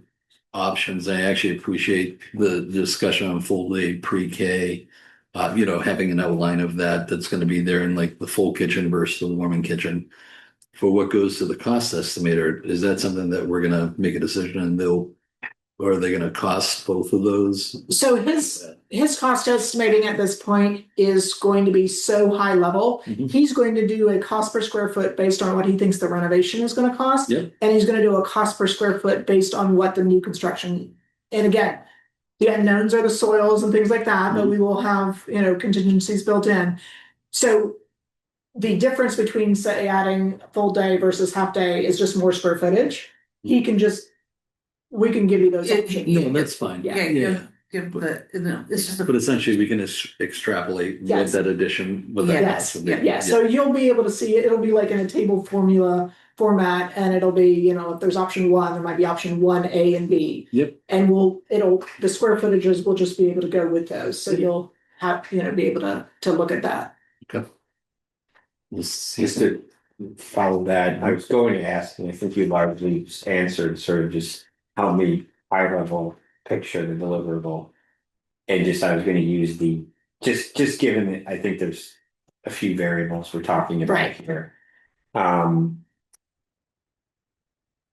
options. I actually appreciate the discussion on full day pre-K. Having an outline of that's going to be there in like the full kitchen versus the warming kitchen. For what goes to the cost estimator, is that something that we're going to make a decision and or are they going to cost both of those? So his cost estimating at this point is going to be so high level. Mhm. He's going to do a cost per square foot based on what he thinks the renovation is going to cost. Yep. And he's going to do a cost per square foot based on what the new construction. And again, the unknowns are the soils and things like that, but we will have, contingencies built in. So the difference between say adding full day versus half day is just more square footage. We can give you those options. No, that's fine. Yeah. Give it's just But essentially, we can extrapolate Yes. what that addition, what that Yes. cost would be. Yeah, so you'll be able to see it, it'll be like in a table formula format, and it'll be, if there's option one, there might be option one, A and B. Yep. And the square footages will just be able to go with those, so you'll have, be able to look at that. Okay. We'll see. Just to follow that, I was going to ask, and I think you largely just answered, sort of just help me high level picture the deliverable. And I was gonna use just given that I think there's a few variables we're talking about Right. here.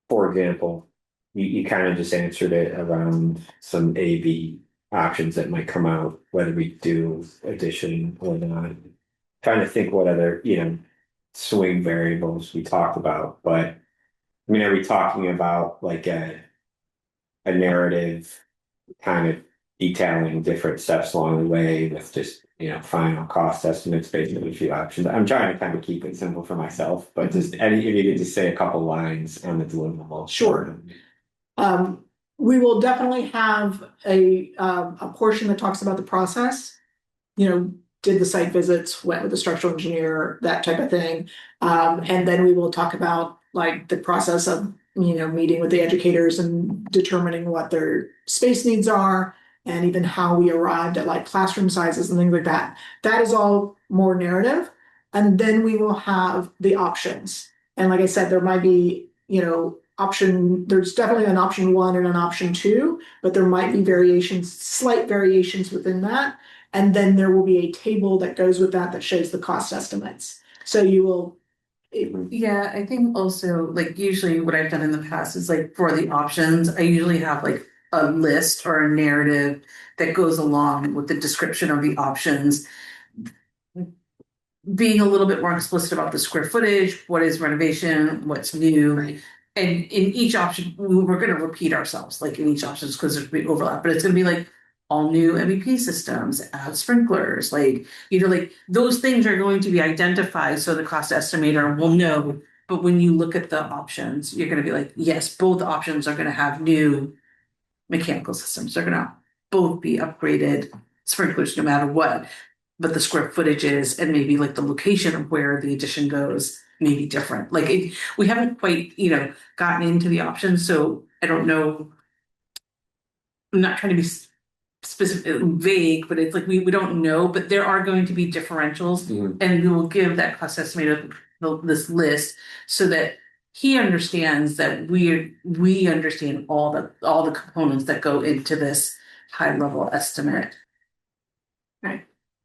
For example, you kind of just answered it around some A/B options that might come out, whether we do addition or not. Trying to think what other, swing variables we talked about, but I mean, are we talking about like a narrative kind of detailing different steps along the way with just, final cost estimates based on a few options? I'm trying to kind of keep it simple for myself, but just if you could just say a couple lines on the deliverable. Sure. We will definitely have a portion that talks about the process. Did the site visits, went with the structural engineer, that type of thing. And then we will talk about like the process of, meeting with the educators and determining what their space needs are, and even how we arrived at like classroom sizes and things like that. That is all more narrative. And then we will have the options. And like I said, there might be, there's definitely an option one and an option two, but there might be slight variations within that. And then there will be a table that goes with that shows the cost estimates. So you will. Yeah, I think also like usually what I've done in the past is like for the options, I usually have like a list or a narrative that goes along with the description of the options. Being a little bit more explicit about the square footage, what is renovation, what's new. Right. And in each option, we're going to repeat ourselves, like in each option, because there's going to be overlap, but it's going to be like all new MEP systems, add sprinklers, like those things are going to be identified so the cost estimator will know. But when you look at the options, you're going to be like, yes, both options are going to have new mechanical systems. They're going to both be upgraded sprinklers no matter what. But the square footage is, and maybe like the location of where the addition goes may be different. Like we haven't quite, gotten into the options. So I don't know. I'm not trying to be specific, vague, but it's like we don't know, but there are going to be differentials, Mhm. and we will give that cost estimator this list so that he understands that we understand all the components that go into this high level estimate.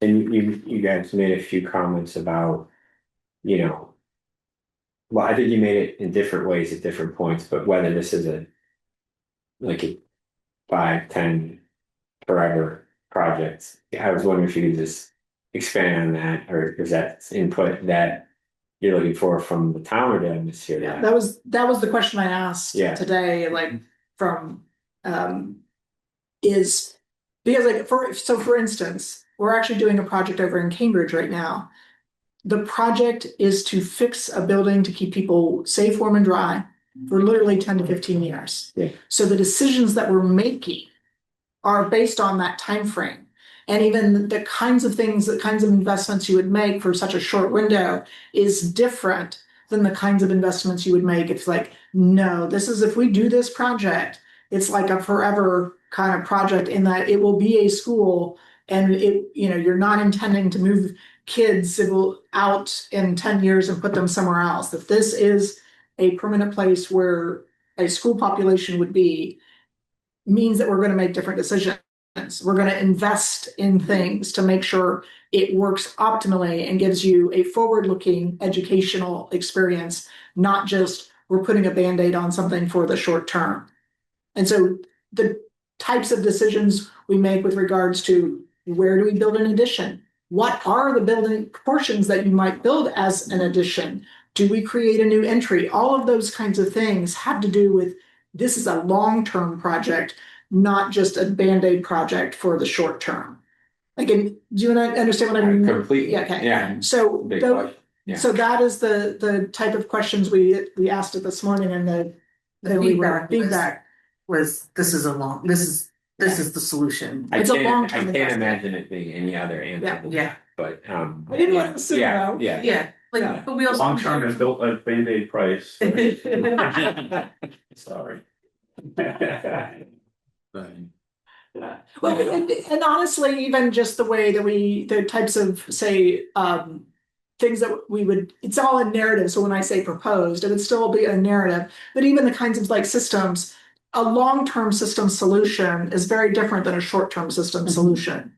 And you guys made a few comments about, you know, well, I think you made it in different ways at different points, but whether this is like a 5, 10 forever project, I was wondering if you could just expand on that, or is that input that you're looking for from the town, or did I mishear Yeah, that? that was the question I asked Yeah. today, like from is because like for instance, we're actually doing a project over in Cambridge right now. The project is to fix a building to keep people safe, warm, and dry for literally 10 to 15 years. Yeah. So the decisions that we're making are based on that time frame. And even the kinds of things, the kinds of investments you would make for such a short window is different than the kinds of investments you would make. It's like, no, this is, if we do this project, it's like a forever kind of project in that it will be a school, and it, you know, you're not intending to move kids out in 10 years and put them somewhere else. That this is a permanent place where a school population would be, means that we're going to make different decisions. We're going to invest in things to make sure it works optimally and gives you a forward-looking educational experience, not just we're putting a Band-Aid on something for the short term. And so the types of decisions we make with regards to where do we build an addition? What are the building proportions that you might build as an addition? Do we create a new entry? All of those kinds of things have to do with, this is a long-term project, not just a Band-Aid project for the short term. Again, do you understand what I mean? Completely. Yeah, okay. Yeah. So Big tho- question. Yeah. so that is the type of questions we asked it this morning, and The feedback feedback was this is the solution. I It's a can't long-term investment. imagine it being any other answer. Yeah. But I didn't want to assume yeah, though. yeah. Yeah, like, Yeah. but we also. Long term is built at Band-Aid price. Sorry. Yeah. Well, and honestly, even just the way that the types of, say, things that we would, it's all a narrative. So when I say proposed, it would still be a narrative, but even the kinds of like systems, a long-term system solution is very different than a short-term system solution.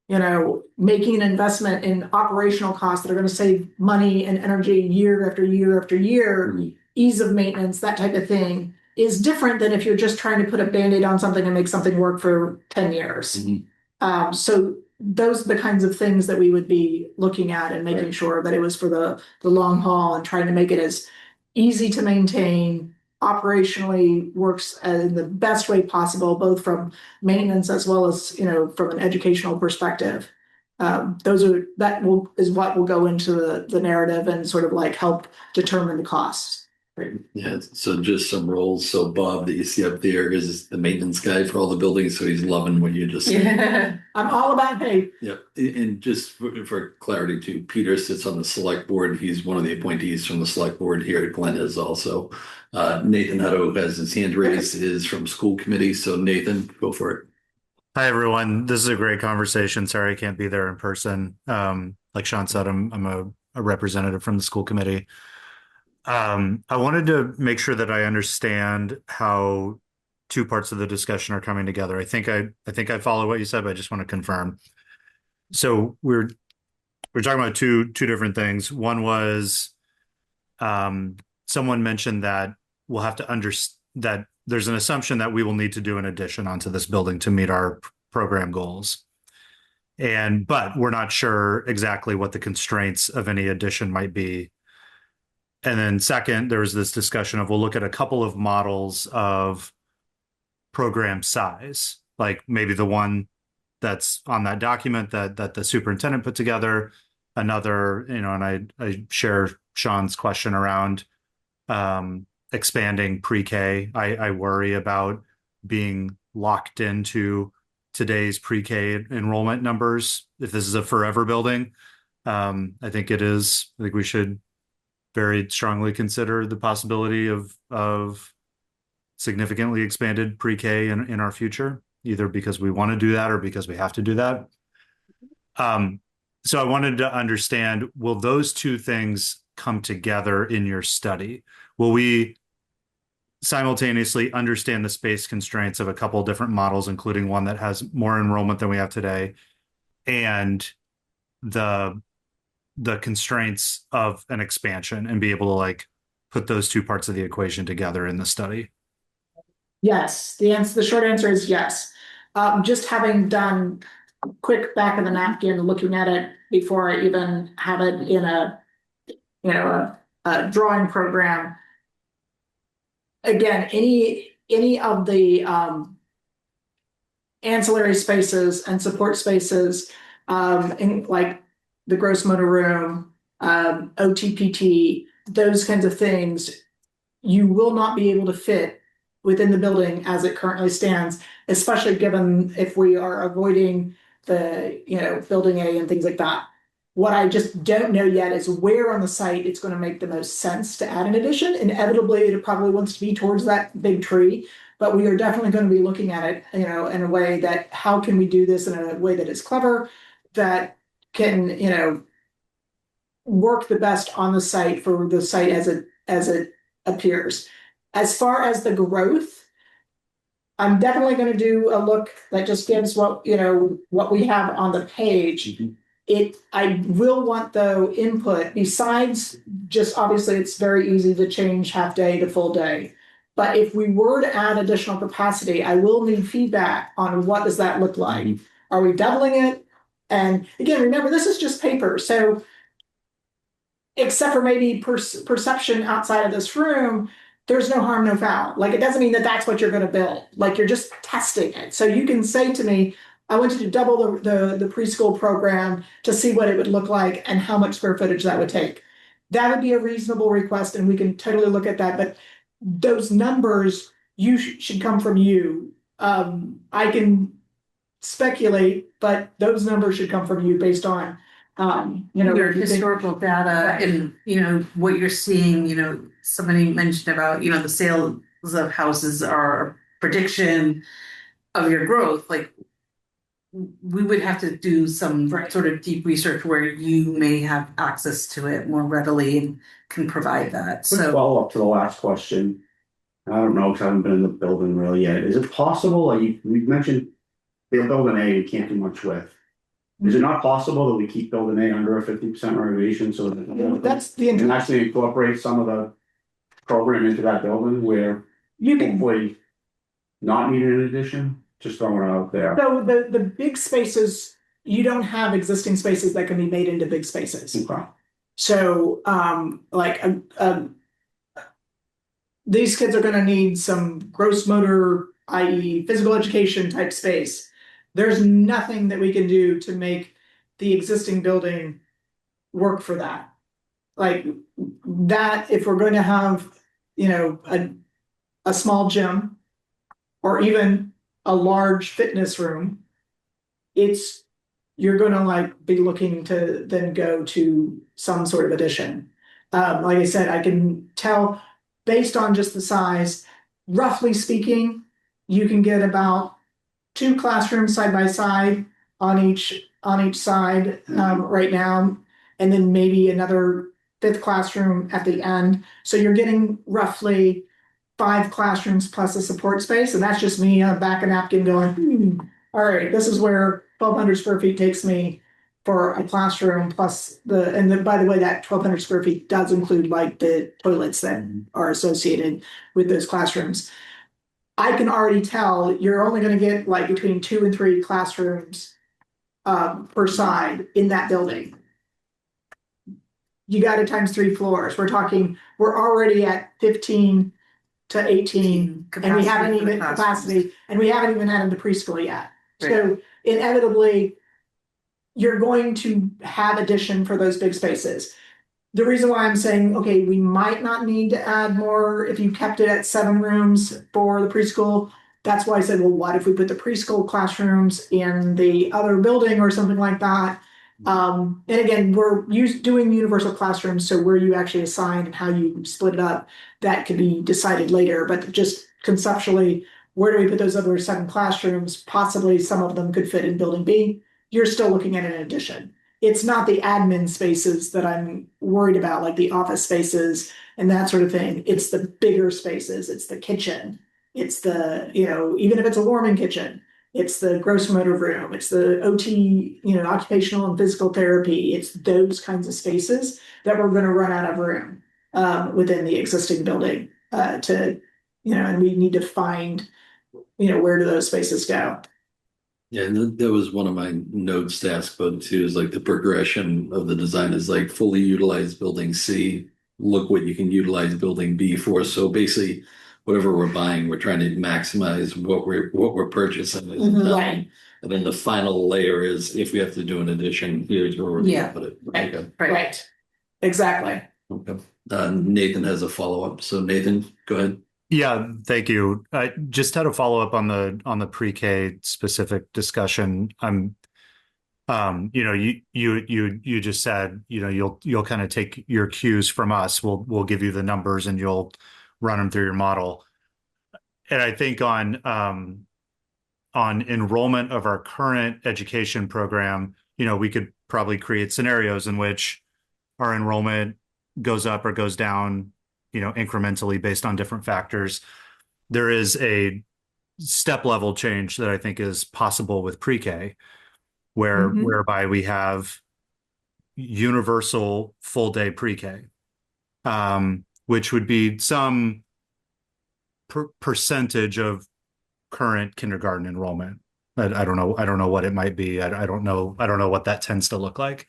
You know, making an investment in operational costs that are going to save money and energy year after year after year, ease of maintenance, that type of thing, is different than if you're just trying to put a Band-Aid on something and make something work for 10 years. So those are the kinds of things that we would be looking at and making sure that it was for the long haul, and trying to make it as easy to maintain, operationally works in the best way possible, both from maintenance as well as, you know, from an educational perspective. Is what will go into the narrative and sort of like help determine the cost. Yeah, so just some roles. So Bob that you see up there is the maintenance guy for all the buildings, so he's loving what you just said. Yeah. I'm all about, hey, Yep, and just for clarity too, Peter sits on the select board. He's one of the appointees from the select board here. Glenn is also. Nathan Hutto has his hand raised, is from school committee. So Nathan, go for it. Hi, everyone. This is a great conversation. Sorry I can't be there in person. Like Sean said, I'm a representative from the school committee. I wanted to make sure that I understand how two parts of the discussion are coming together. I think I follow what you said, but I just want to confirm. So we're talking about two different things. One was someone mentioned that we'll have to understand that there's an assumption that we will need to do an addition onto this building to meet our program goals. But we're not sure exactly what the constraints of any addition might be. And then second, there was this discussion of, we'll look at a couple of models of program size, like maybe the one that's on that document that the superintendent put together, another, you know, and I share Sean's question around expanding pre-K. I worry about being locked into today's pre-K enrollment numbers. If this is a forever building, I think it is. I think we should very strongly consider the possibility of significantly expanded pre-K in our future, either because we want to do that or because we have to do that. So I wanted to understand, will those two things come together in your study? Will we simultaneously understand the space constraints of a couple of different models, including one that has more enrollment than we have today, and the constraints of an expansion, and be able to like put those two parts of the equation together in the study? Yes, the short answer is yes. Just having done quick back of the napkin, looking at it before I even have it in a drawing program. Again, any of the ancillary spaces and support spaces, in like the gross motor room, OTPT, those kinds of things, you will not be able to fit within the building as it currently stands, especially given if we are avoiding the, building A and things like that. What I just don't know yet is where on the site it's going to make the most sense to add an addition. Inevitably, it probably wants to be towards that big tree, but we are definitely going to be looking at it, in a way that how can we do this in a way that is clever, that can, work the best on the site for the site as it appears. As far as the growth, I'm definitely going to do a look that just gives what we have on the page. I will want though input besides just obviously it's very easy to change half day to full day. But if we were to add additional capacity, I will need feedback on what does that look like? Are we doubling it? And again, remember, this is just paper. So except for maybe perception outside of this room, there's no harm, no foul. Like, it doesn't mean that that's what you're going to build. Like, you're just testing it. So you can say to me, I want you to double the preschool program to see what it would look like and how much square footage that would take. That would be a reasonable request, and we can totally look at that. But those numbers should come from you. I can speculate, but those numbers should come from you based on Your historical data and, what you're seeing, somebody mentioned about, the sales of houses are a prediction of your growth. Like, we would have to do some sort of deep research where you may have access to it more readily and can provide that. Quick So follow up to the last question. I don't know, because I haven't been in the building really yet. Is it possible, like we mentioned, they'll build an A, we can't do much with. Is it not possible that we keep building A under a 50% renovation so that that's the and actually incorporate some of the program into that building where you can. hopefully not need an addition? Just throwing it out there. So the big spaces, you don't have existing spaces that can be made into big spaces. Okay. So these kids are going to need some gross motor, i.e. physical education type space. There's nothing that we can do to make the existing building work for that. Like that, if we're going to have, a small gym or even a large fitness room, you're going to be looking to then go to some sort of addition. Like I said, I can tell based on just the size, roughly speaking, you can get about 2 classrooms side by side on each side right now, and then maybe another 5th classroom at the end. So you're getting roughly 5 classrooms plus a support space, and that's just me back a napkin going, all right, this is where 1,200 square feet takes me for a classroom plus by the way, that 1,200 square feet does include the toilets that are associated with those classrooms. I can already tell you're only going to get between 2 and 3 classrooms per side in that building. You got it times 3 floors. We're already at 15 to 18 and we haven't even capacity, and we haven't even had into preschool yet. Right. So inevitably, you're going to have addition for those big spaces. The reason why I'm saying, okay, we might not need to add more if you kept it at 7 rooms for the preschool. That's why I said, well, what if we put the preschool classrooms in the other building or something like that? And again, we're doing universal classrooms, so where you actually assign and how you split it up, that could be decided later. But just conceptually, where do we put those other 7 classrooms? Possibly some of them could fit in building B. You're still looking at an addition. it's not the admin spaces that I'm worried about, like the office spaces and that sort of thing. It's the bigger spaces. It's the kitchen. It's the, even if it's a warming kitchen, it's the gross motor room. It's the OT, occupational and physical therapy. It's those kinds of spaces that we're going to run out of room within the existing building and we need to find, where do those spaces go? Yeah, and that was one of my notes to ask about too, is like the progression of the design is like fully utilize building C, look what you can utilize building B for. So basically, whatever we're buying, we're trying to maximize what we're purchasing. Right. And then the final layer is if we have to do an addition, here's where we're Yeah. gonna put it. Right. Okay. Right. Exactly. Okay. Nathan has a follow-up. So Nathan, go ahead. Yeah, thank you. I just had a follow up on the pre-K specific discussion. You just said, you'll kind of take your cues from us. We'll give you the numbers and you'll run them through your model. And I think on enrollment of our current education program, we could probably create scenarios in which our enrollment goes up or goes down, incrementally based on different factors. There is a step level change that I think is possible with pre-K, whereby we have universal full day pre-K, which would be some percentage of current kindergarten enrollment. I don't know what it might be. I don't know what that tends to look like.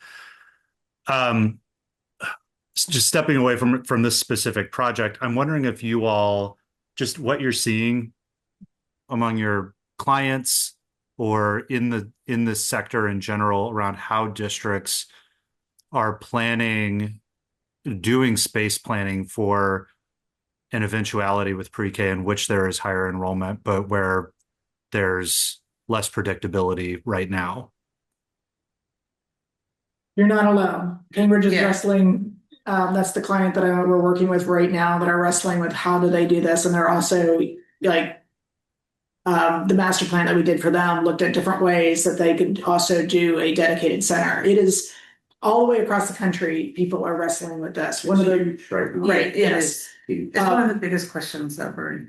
Just stepping away from this specific project, I'm wondering if you all, just what you're seeing among your clients or in this sector in general around how districts are doing space planning for an eventuality with pre-K in which there is higher enrollment, but where there's less predictability right now. You're not alone. Cambridge is Yeah. wrestling. That's the client that we're working with right now that are wrestling with how do they do this. And they're also like, the master plan that we did for them looked at different ways that they could also do a dedicated center. It is all the way across the country. People are wrestling with this. One of the, right, It yes. is. It's one of the biggest questions that we're.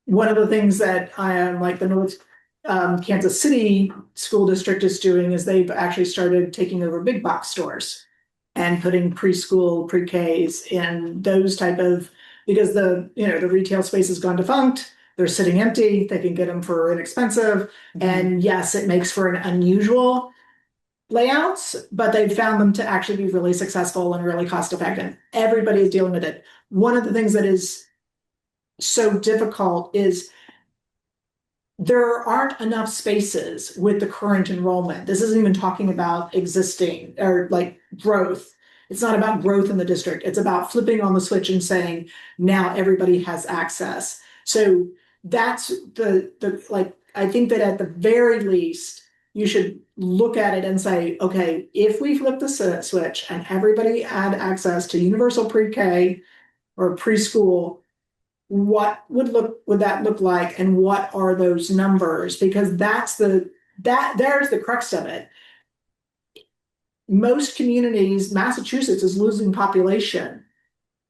One of the things that I am like the North Kansas City School District is doing is they've actually started taking over big box stores and putting preschool, pre-Ks in those type of, because the retail space has gone defunct. They're sitting empty. They can get them for inexpensive. And yes, it makes for an unusual layouts, but they've found them to actually be really successful and really cost effective. Everybody is dealing with it. One of the things that is so difficult is there aren't enough spaces with the current enrollment. This isn't even talking about existing or like growth. It's not about growth in the district. It's about flipping on the switch and saying, now everybody has access. So that's the like, I think that at the very least, you should look at it and say, okay, if we flip the switch and everybody had access to universal pre-K or preschool, what would that look like, and what are those numbers? Because there's the crux of it. Most communities, Massachusetts is losing population,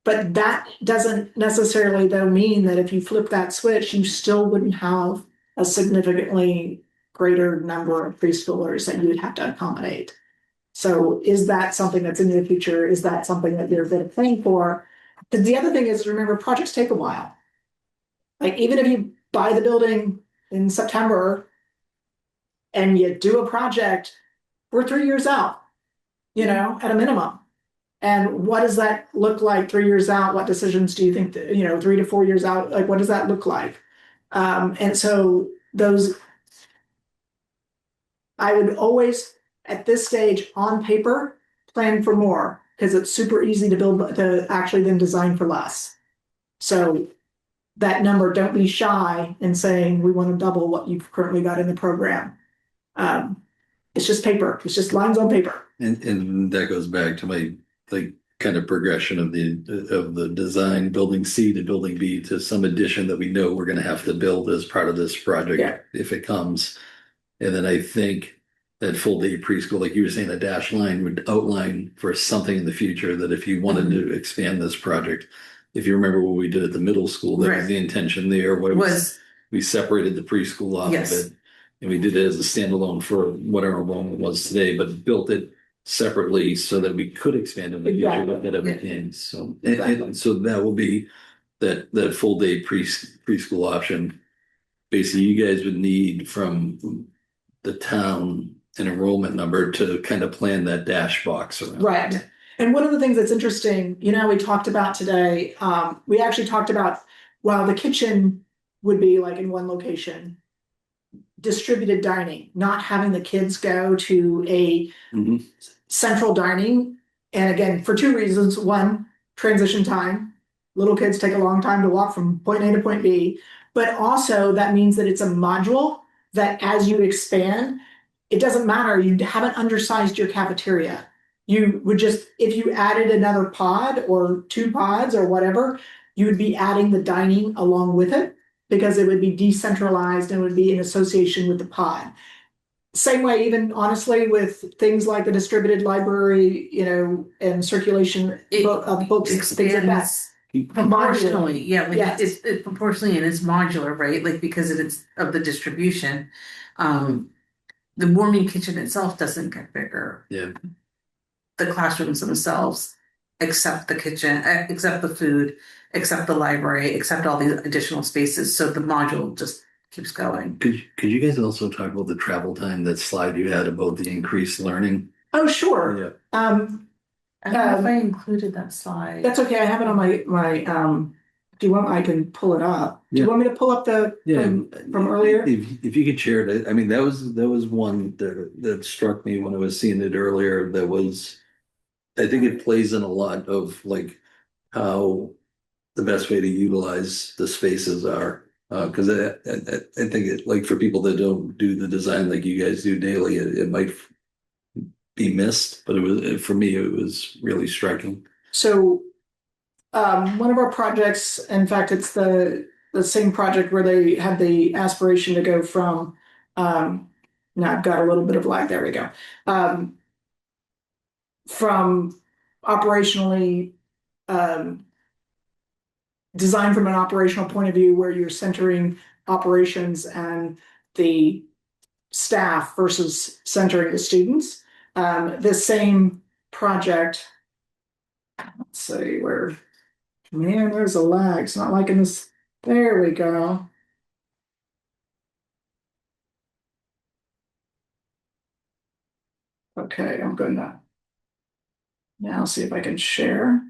but that doesn't necessarily though mean that if you flip that switch, you still wouldn't have a significantly greater number of preschoolers that you would have to accommodate. So is that something that's in the future? Is that something that you're going to plan for? Because the other thing is, remember, projects take a while. Like even if you buy the building in September and you do a project, we're 3 years out, at a minimum. And what does that look like 3 years out? What decisions do you think that, 3 to 4 years out, like what does that look like? And so I would always, at this stage on paper, plan for more because it's super easy to actually then design for less. So that number, don't be shy in saying we want to double what you've currently got in the program. It's just paper. It's just lines on paper. And that goes back to my kind of progression of the design, building C to building B to some addition that we know we're going to have to build as part of this project if it comes. And then I think that full day preschool, like you were saying, a dash line would outline for something in the future that if you wanted to expand this project, if you remember what we did at the middle school, that was Right. the intention there, where Was, we separated the preschool off of Yes. it. And we did it as a standalone for whatever enrollment was today, but built it separately so that we could expand in the future Exactly. if that ever Yeah. came. So, Exactly. and so that will be that full day preschool option. Basically, you guys would need from the town an enrollment number to kind of plan that dash box around. Right. And one of the things that's interesting, we talked about today, we actually talked about, while the kitchen would be like in one location, distributed dining, not having the kids go to a Mhm. central dining. And again, for two reasons. One, transition time. Little kids take a long time to walk from point A to point B. But also that means that it's a module that as you expand, it doesn't matter. You haven't undersized your cafeteria. You would just, if you added another pod or two pods or whatever, you would be adding the dining along with it because it would be decentralized and would be in association with the pod. Same way, even honestly, with things like the distributed library, and circulation of books, things like that. expands proportionally, yeah, like Yes. it's proportionally and it's modular, right? Like because it's of the distribution. The warming kitchen itself doesn't get bigger. Yeah. The classrooms themselves, except the kitchen, except the food, except the library, except all these additional spaces. So the module just keeps going. Could you guys also talk about the travel time, that slide you had about the increased learning? Oh, sure. Yeah. I don't know if I included that slide. That's okay. I have it on my, do you want, I can pull it up. Do you Yeah. want me to pull up from earlier? If you could share it, I mean, that was one that struck me when I was seeing it earlier. That was, I think it plays in a lot of like how the best way to utilize the spaces are. Because I think it, like for people that don't do the design like you guys do daily, it might be missed, but for me, it was really striking. So, one of our projects, in fact, it's the same project where they had the aspiration to go from, now I've got a little bit of lag, there we go. From operationally, designed from an operational point of view where you're centering operations and the staff versus centering the students. This same project, let's see where, man, there's a lag. It's not liking this. There we go. Okay, I'm going to now see if I can share.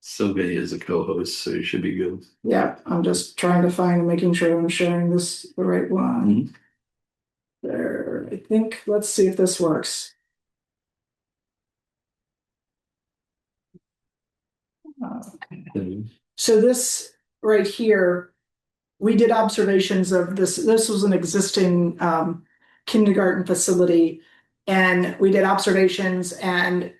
Sylvia is a co-host, so you should be good. Yeah, I'm just trying to find and making sure I'm sharing this the right one. There, I think, let's see if this works. So this right here, we did observations of this. This was an existing kindergarten facility, and we did observations and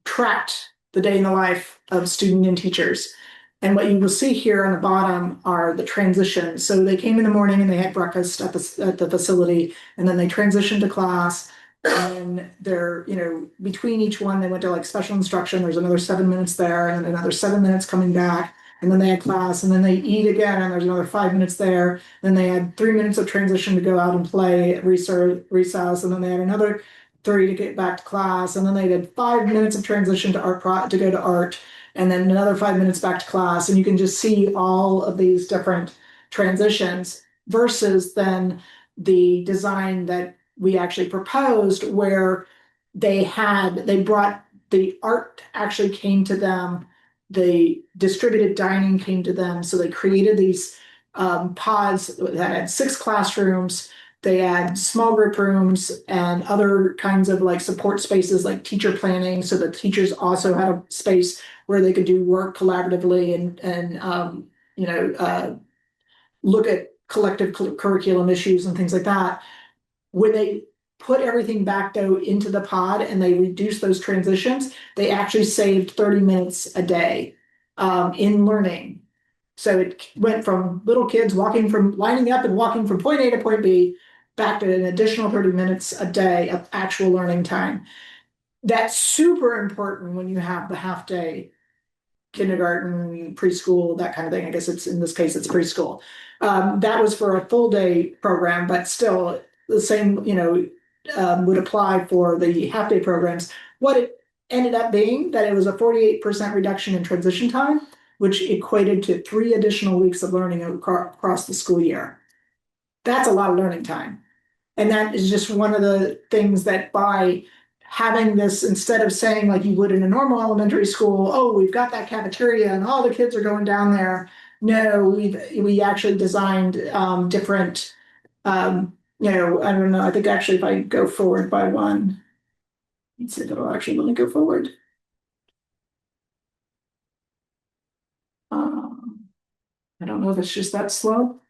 tracked the day in the life of student and teachers. And what you will see here on the bottom are the transitions. So they came in the morning and they had breakfast at the facility, and then they transitioned to class. And they're, between each one, they went to like special instruction. There's another 7 minutes there and another 7 minutes coming back. And then they had class, and then they eat again, and there's another 5 minutes there. Then they had 3 minutes of transition to go out and play at recess, and then they had another 3 to get back to class, and then they did 5 minutes of transition to to go to art, and then another 5 minutes back to class. And you can just see all of these different transitions versus then the design that we actually proposed, where they brought the art actually came to them, the distributed dining came to them. So they created these pods that had 6 classrooms. They had small group rooms and other kinds of like support spaces like teacher planning. So the teachers also had a space where they could do work collaboratively and look at collective curriculum issues and things like that. When they put everything back though into the pod and they reduced those transitions, they actually saved 30 minutes a day in learning. So it went from little kids lining up and walking from point A to point B, back to an additional 30 minutes a day of actual learning time. That's super important when you have the half day kindergarten, preschool, that kind of thing. I guess in this case, it's preschool. That was for a full day program, but still the same, would apply for the half day programs. What it ended up being that it was a 48% reduction in transition time, which equated to 3 additional weeks of learning across the school year. That's a lot of learning time. And that is just one of the things that by having this, instead of saying like you would in a normal elementary school, oh, we've got that cafeteria and all the kids are going down there. No, we actually designed different, I don't know, I think actually if I go forward by one, let's see if it'll actually let me go forward. I don't know if it's just that slow.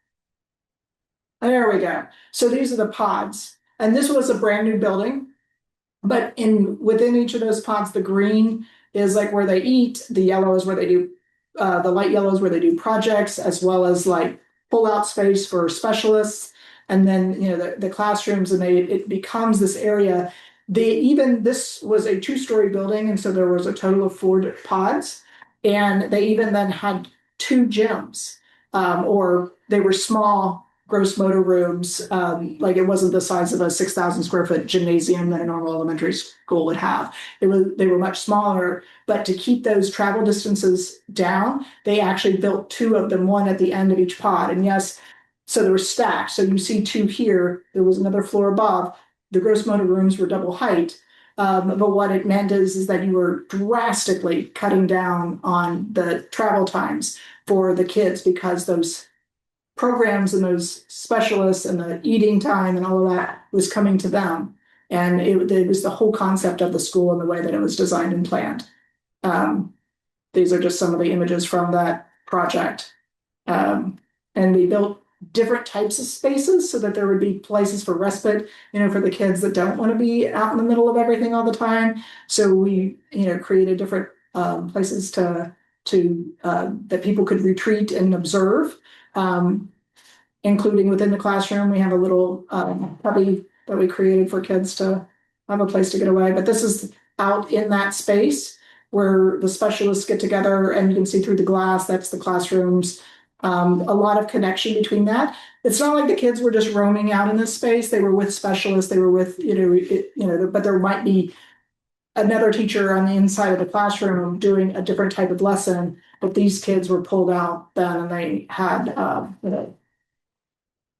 There we go. So these are the pods. And this was a brand new building. But within each of those pods, the green is like where they eat, the yellow is where they do, the light yellow is where they do projects, as well as like pull out space for specialists. And then, the classrooms, and it becomes this area. This was a 2-story building, and so there was a total of 4 pods. And they even then had 2 gyms, or they were small gross motor rooms. Like it wasn't the size of a 6,000 square foot gymnasium that a normal elementary school would have. They were much smaller, but to keep those travel distances down, they actually built 2 of them, one at the end of each pod. And yes, so they were stacked. So you see 2 here, there was another floor above. The gross motor rooms were double height. But what it meant is that you were drastically cutting down on the travel times for the kids, because those programs and those specialists and the eating time and all of that was coming to them. And it was the whole concept of the school and the way that it was designed and planned. These are just some of the images from that project. And we built different types of spaces so that there would be places for respite, for the kids that don't want to be out in the middle of everything all the time. So we, created different places to that people could retreat and observe. Including within the classroom, we have a little cubby that we created for kids to have a place to get away. But this is out in that space where the specialists get together, and you can see through the glass, that's the classrooms. A lot of connection between that. It's not like the kids were just roaming out in this space. They were with specialists. They were with, but there might be another teacher on the inside of the classroom doing a different type of lesson. But these kids were pulled out then, and they had,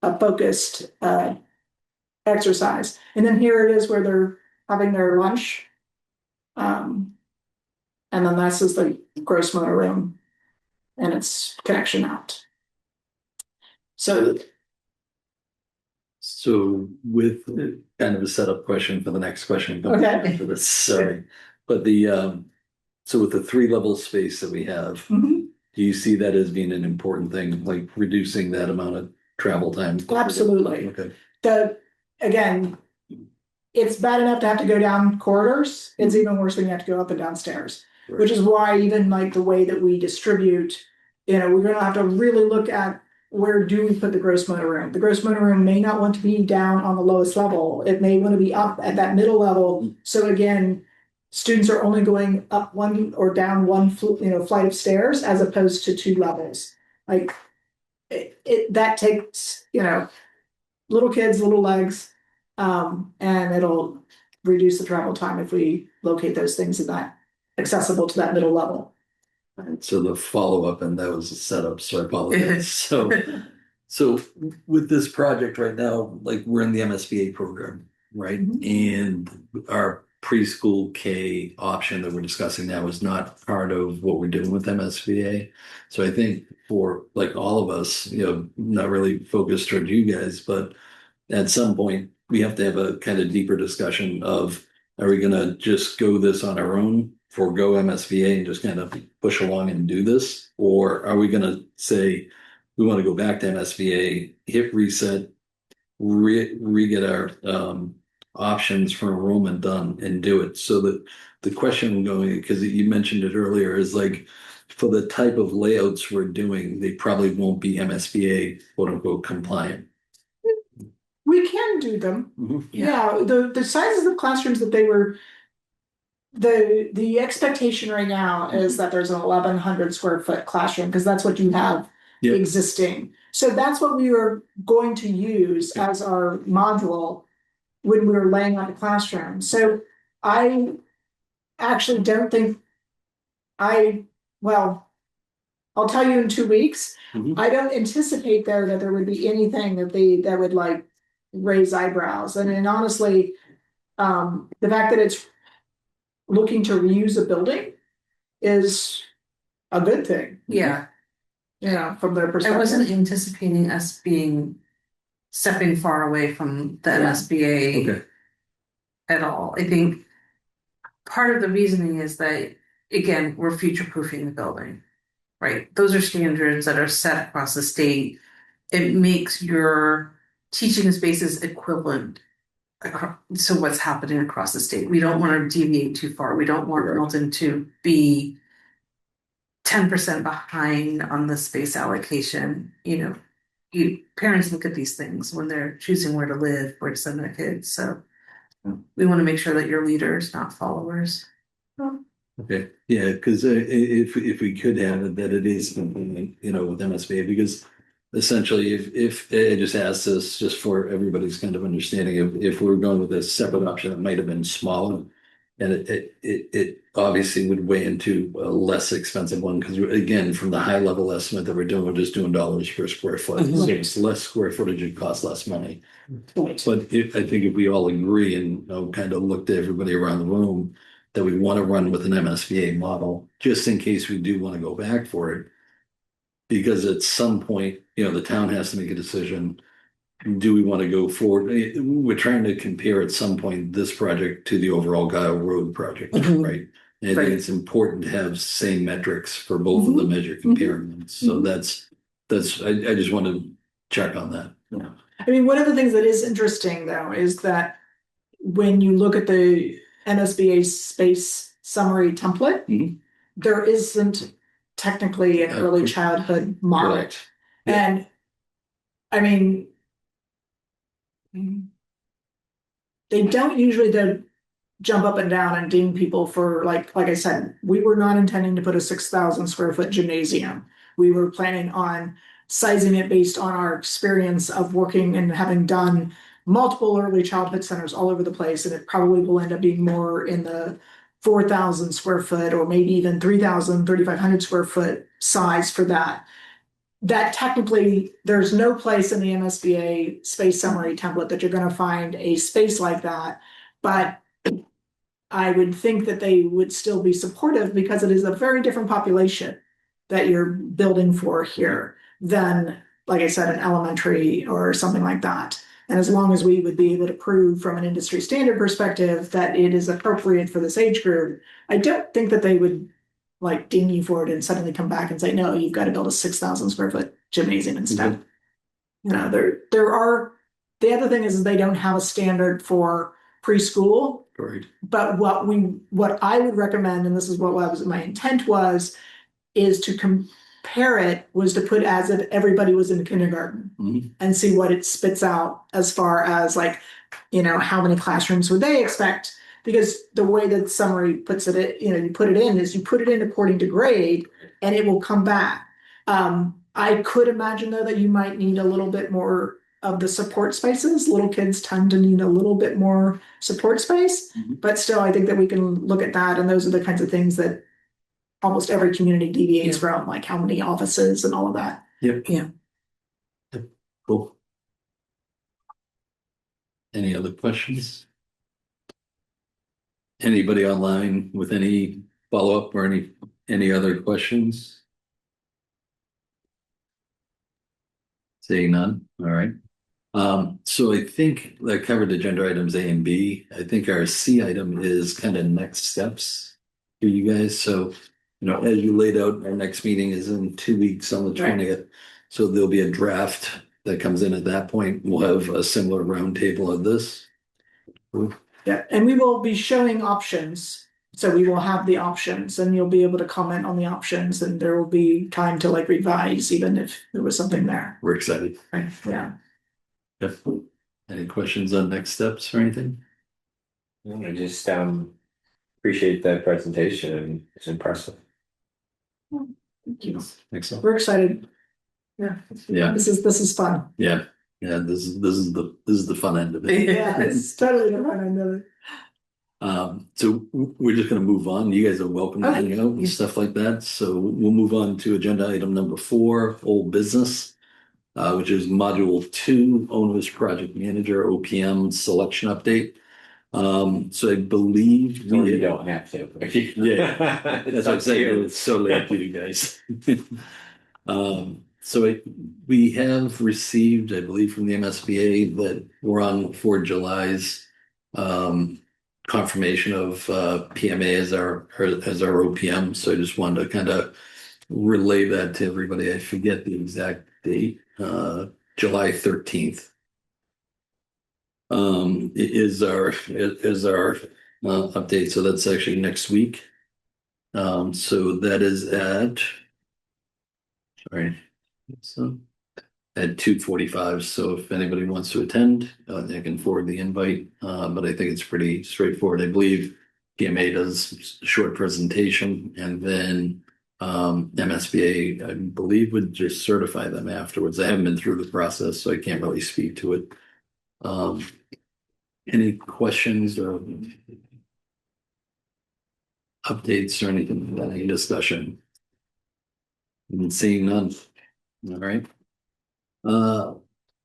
a focused exercise. And then here it is where they're having their lunch. And then this is the gross motor room and its connection out. So with kind of a setup question for the next question. Okay. For this, sorry. But so with the 3-level space that we have, mhm, do you see that as being an important thing, like reducing that amount of travel time? absolutely. Okay. Again, it's bad enough to have to go down corridors. It's even worse when you have to go up and down stairs. Right. Which is why even like the way that we distribute, we're gonna have to really look at where do we put the gross motor room. The gross motor room may not want to be down on the lowest level. It may want to be up at that middle level. So again, students are only going up one or down one flight of stairs as opposed to 2 levels. Like that takes, little kids, little legs, and it'll reduce the travel time if we locate those things in that accessible to that middle level. So the follow-up, and that was a setup, so I apologize. So with this project right now, like we're in the MSBA program, right? And our preschool K option that we're discussing now is not part of what we're doing with MSBA. So I think for like all of us, not really focused toward you guys, but at some point we have to have a kind of deeper discussion of, are we gonna just go this on our own, forego MSBA and just kind of push along and do this? Or are we gonna say, we want to go back to MSBA, hit reset, re-get our options for enrollment done and do it? So that the question going, because you mentioned it earlier, is like, for the type of layouts we're doing, they probably won't be MSBA quote unquote compliant. We can do them. Mhm. Yeah, the sizes of classrooms that they were. The expectation right now is that there's an 1,100 square foot classroom, because that's what you have Yep. existing. So that's what we were going to use as our module when we were laying out the classroom. So I actually don't think well, I'll tell you in 2 weeks. Mhm. I don't anticipate though that there would be anything that would like raise eyebrows. And honestly, the fact that it's looking to reuse a building is a good thing, Yeah, from their I perspective. wasn't anticipating us stepping far away from the Yeah. MSBA Okay. at all. I think part of the reasoning is that, again, we're future proofing the building, right? Those are standards that are set across the state. It makes your teaching spaces equivalent to what's happening across the state. We don't want to deviate too far. We don't want Correct. Milton to be 10% behind on the space allocation. Parents look at these things when they're choosing where to live, where to send their kids. So we want to make sure that you're leaders, not followers. Okay, yeah, because if we could have it, that it is something, with MSBA, because essentially, if I just asked this just for everybody's kind of understanding, if we were going with a separate option that might have been smaller, and it obviously would weigh into a less expensive one, because again, from the high level estimate that we're doing, we're just doing dollars per square foot. Mhm. So it's less square footage, it costs less money. Right. But I think if we all agree and kind of looked at everybody around the room, that we want to run with an MSBA model, just in case we do want to go back for it. Because at some point, the town has to make a decision. Do we want to go forward? We're trying to compare at some point this project to the overall Guile Road project, Mhm. right? And I think Right. it's important to have same metrics for both of them as you're comparing them. So I just want to check on that. I mean, one of the things that is interesting though is that when you look at the MSBA space summary template, Mhm. there isn't technically an early childhood model. Correct. Yeah. And I mean, they don't usually jump up and down and ding people for like I said, we were not intending to put a 6,000 square foot gymnasium. We were planning on sizing it based on our experience of working and having done multiple early childhood centers all over the place, and it probably will end up being more in the 4,000 square foot or maybe even 3,000, 3,500 square foot size for that. That technically, there's no place in the MSBA space summary template that you're going to find a space like that, but I would think that they would still be supportive because it is a very different population that you're building for here than, like I said, an elementary or something like that. And as long as we would be able to prove from an industry standard perspective that it is appropriate for this age group, I don't think that they would like ding you for it and suddenly come back and say, no, you've got to build a 6,000 square foot gymnasium instead. There are, the other thing is they don't have a standard for preschool. Right. But what I would recommend, and this is what my intent was, is to compare it, was to put as if everybody was in kindergarten and see what it spits out as far as like, how many classrooms would they expect? Because the way that summary puts it, you put it in according to grade and it will come back. I could imagine though that you might need a little bit more of the support spaces. Little kids tend to need a little bit more support space, but still I think that we can look at that, and those are the kinds of things that almost every community deviates from, like how many offices and all of that. Yep. Yeah. Yep. Cool. Any other questions? Anybody online with any follow-up or any other questions? Seeing none, all right. So I think I covered agenda items A and B. I think our C item is kind of next steps for you guys. So, as you laid out, our next meeting is in 2 weeks on the Right. 20th. So there'll be a draft that comes in at that point. We'll have a similar roundtable of this. Yeah, and we will be showing options So we will have the options and you'll be able to comment on the options and there will be time to like revise even if there was something there. We're excited. Right, yeah. Yep. Any questions on next steps or anything? I just appreciate the presentation and it's impressive. Thank you. Excellent. We're excited. Yeah. Yeah. This is fun. Yeah. Yeah. This is the fun end of it. Yeah, it's totally the fun end of it. So we're just gonna move on. You guys are welcome to hang out and stuff like that. So we'll move on to agenda item number 4, old business, which is module 2, owner's project manager, OPM selection update. So I believe Or we you don't have to. Yeah. It's That's what up I'm to saying. you. It's totally up to you guys. We have received, I believe, from the MSBA that we're on for July's confirmation of PMA as our OPM. So I just wanted to kind of relay that to everybody. I forget the exact date, July 13th. Is our update. So that's actually next week. So that is so at 2:45. So if anybody wants to attend, they can forward the invite. But I think it's pretty straightforward. I believe PMA does a short presentation and then MSBA, I believe, would just certify them afterwards. I haven't been through the process, so I can't really speak to it. Any questions or updates or anything like that? Any discussion? And seeing none. All right.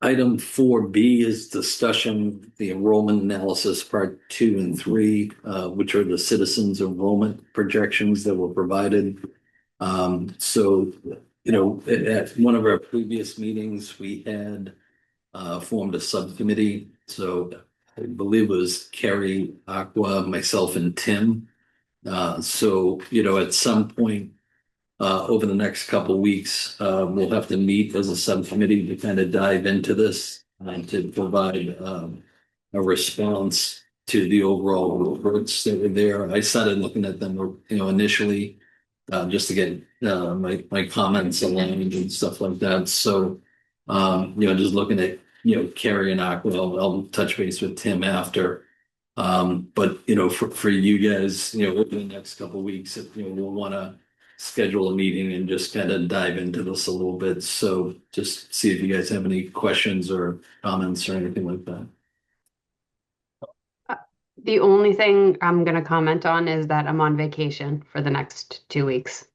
Item 4B is discussion, the enrollment analysis part 2 and 3, which are the citizens enrollment projections that were provided. So, at one of our previous meetings, we had formed a subcommittee. So I believe it was Carrie, Aqua, myself, and Tim. So, at some point over the next couple of weeks, we'll have to meet as a subcommittee to kind of dive into this and to provide a response to the overall reports that were there. I started looking at them, initially just to get my comments aligned and stuff like that. So, just looking at, Carrie and Aqua, I'll touch base with Tim after. But for you guys, over the next couple of weeks, if we'll want to schedule a meeting and just kind of dive into this a little bit. So just see if you guys have any questions or comments or anything like that. The only thing I'm gonna comment on is that I'm on vacation for the next 2 weeks.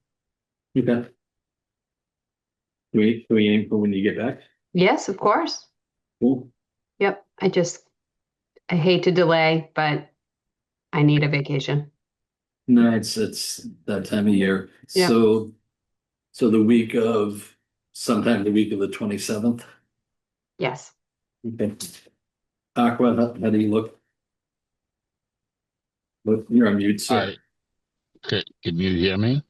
Okay. Do we aim for when you get back? Yes, of course. Cool. Yep. I hate to delay, but I need a vacation. No, it's that time of year. Yeah. So sometime the week of the 27th. Yes. Okay. Aqua, how do you look? Look, you're on mute, sir. Can you hear me?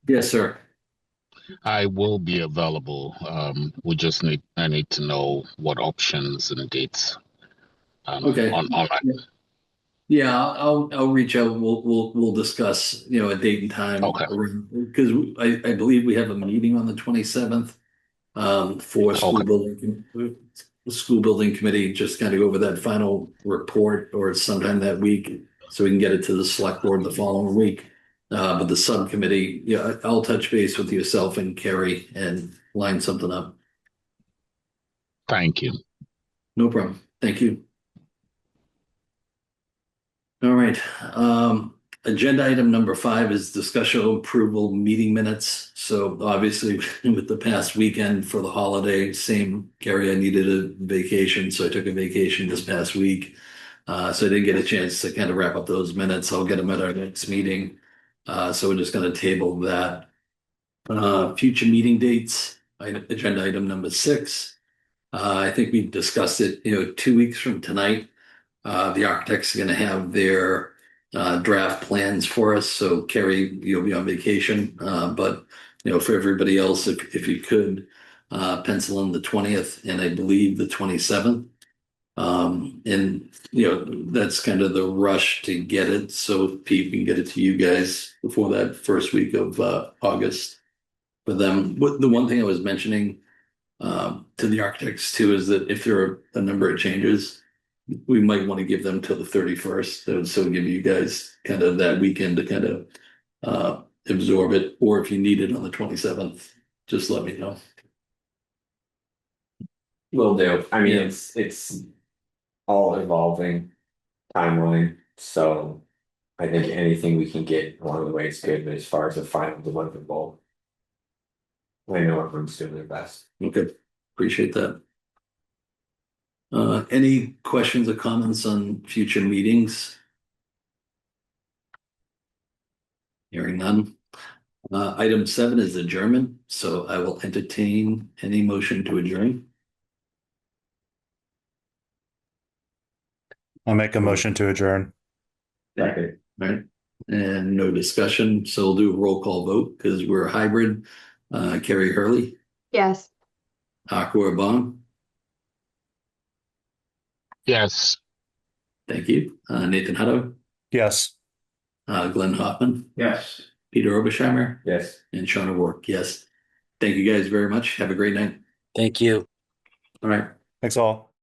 Yes, sir. I will be available. I need to know what options and dates. Okay. On Yeah, I'll reach out. We'll discuss, a date and time. Okay. Because I believe we have a meeting on the 27th for school building. The school building committee, just kind of go over that final report or sometime that week so we can get it to the select board the following week. But the subcommittee, I'll touch base with yourself and Carrie and line something up. Thank you. No problem. Thank you. All right. Agenda item number 5 is discussion of approval meeting minutes. So obviously with the past weekend for the holiday, same, Gary, I needed a vacation. So I took a vacation this past week. So I didn't get a chance to kind of wrap up those minutes. I'll get them at our next meeting. So we're just going to table that. Future meeting dates, agenda item number 6. I think we discussed it, 2 weeks from tonight. The architects are going to have their draft plans for us. So Carrie, you'll be on vacation, but for everybody else, if you could pencil in the 20th and I believe the 27th. And that's kind of the rush to get it. So Pete can get it to you guys before that first week of August for them. What the one thing I was mentioning to the architects too is that if there are a number of changes, we might want to give them till the 31st. That would still give you guys kind of that weekend to kind of absorb it. Or if you need it on the 27th, just let me know. Will do. I mean, Yeah. it's all evolving timeline, so I think anything we can get along the way is good, but as far as the final deliverable, I know everyone's doing their best. Okay, appreciate that. Any questions or comments on future meetings? Hearing none. Item 7 is adjournment, so I will entertain any motion to adjourn. I'll make a motion to adjourn. Second. Right? And no discussion, so we'll do a roll call vote because we're hybrid. Carrie Hurley, Yes. Aqua Bong, Yes. thank you. Nathan Hutto, Yes. Glenn Hoffman, Yes. Peter Obersheimer, Yes. and Sean O'Rourke. Yes. Thank you guys very much. Have a great night. Thank you. All right. Thanks all.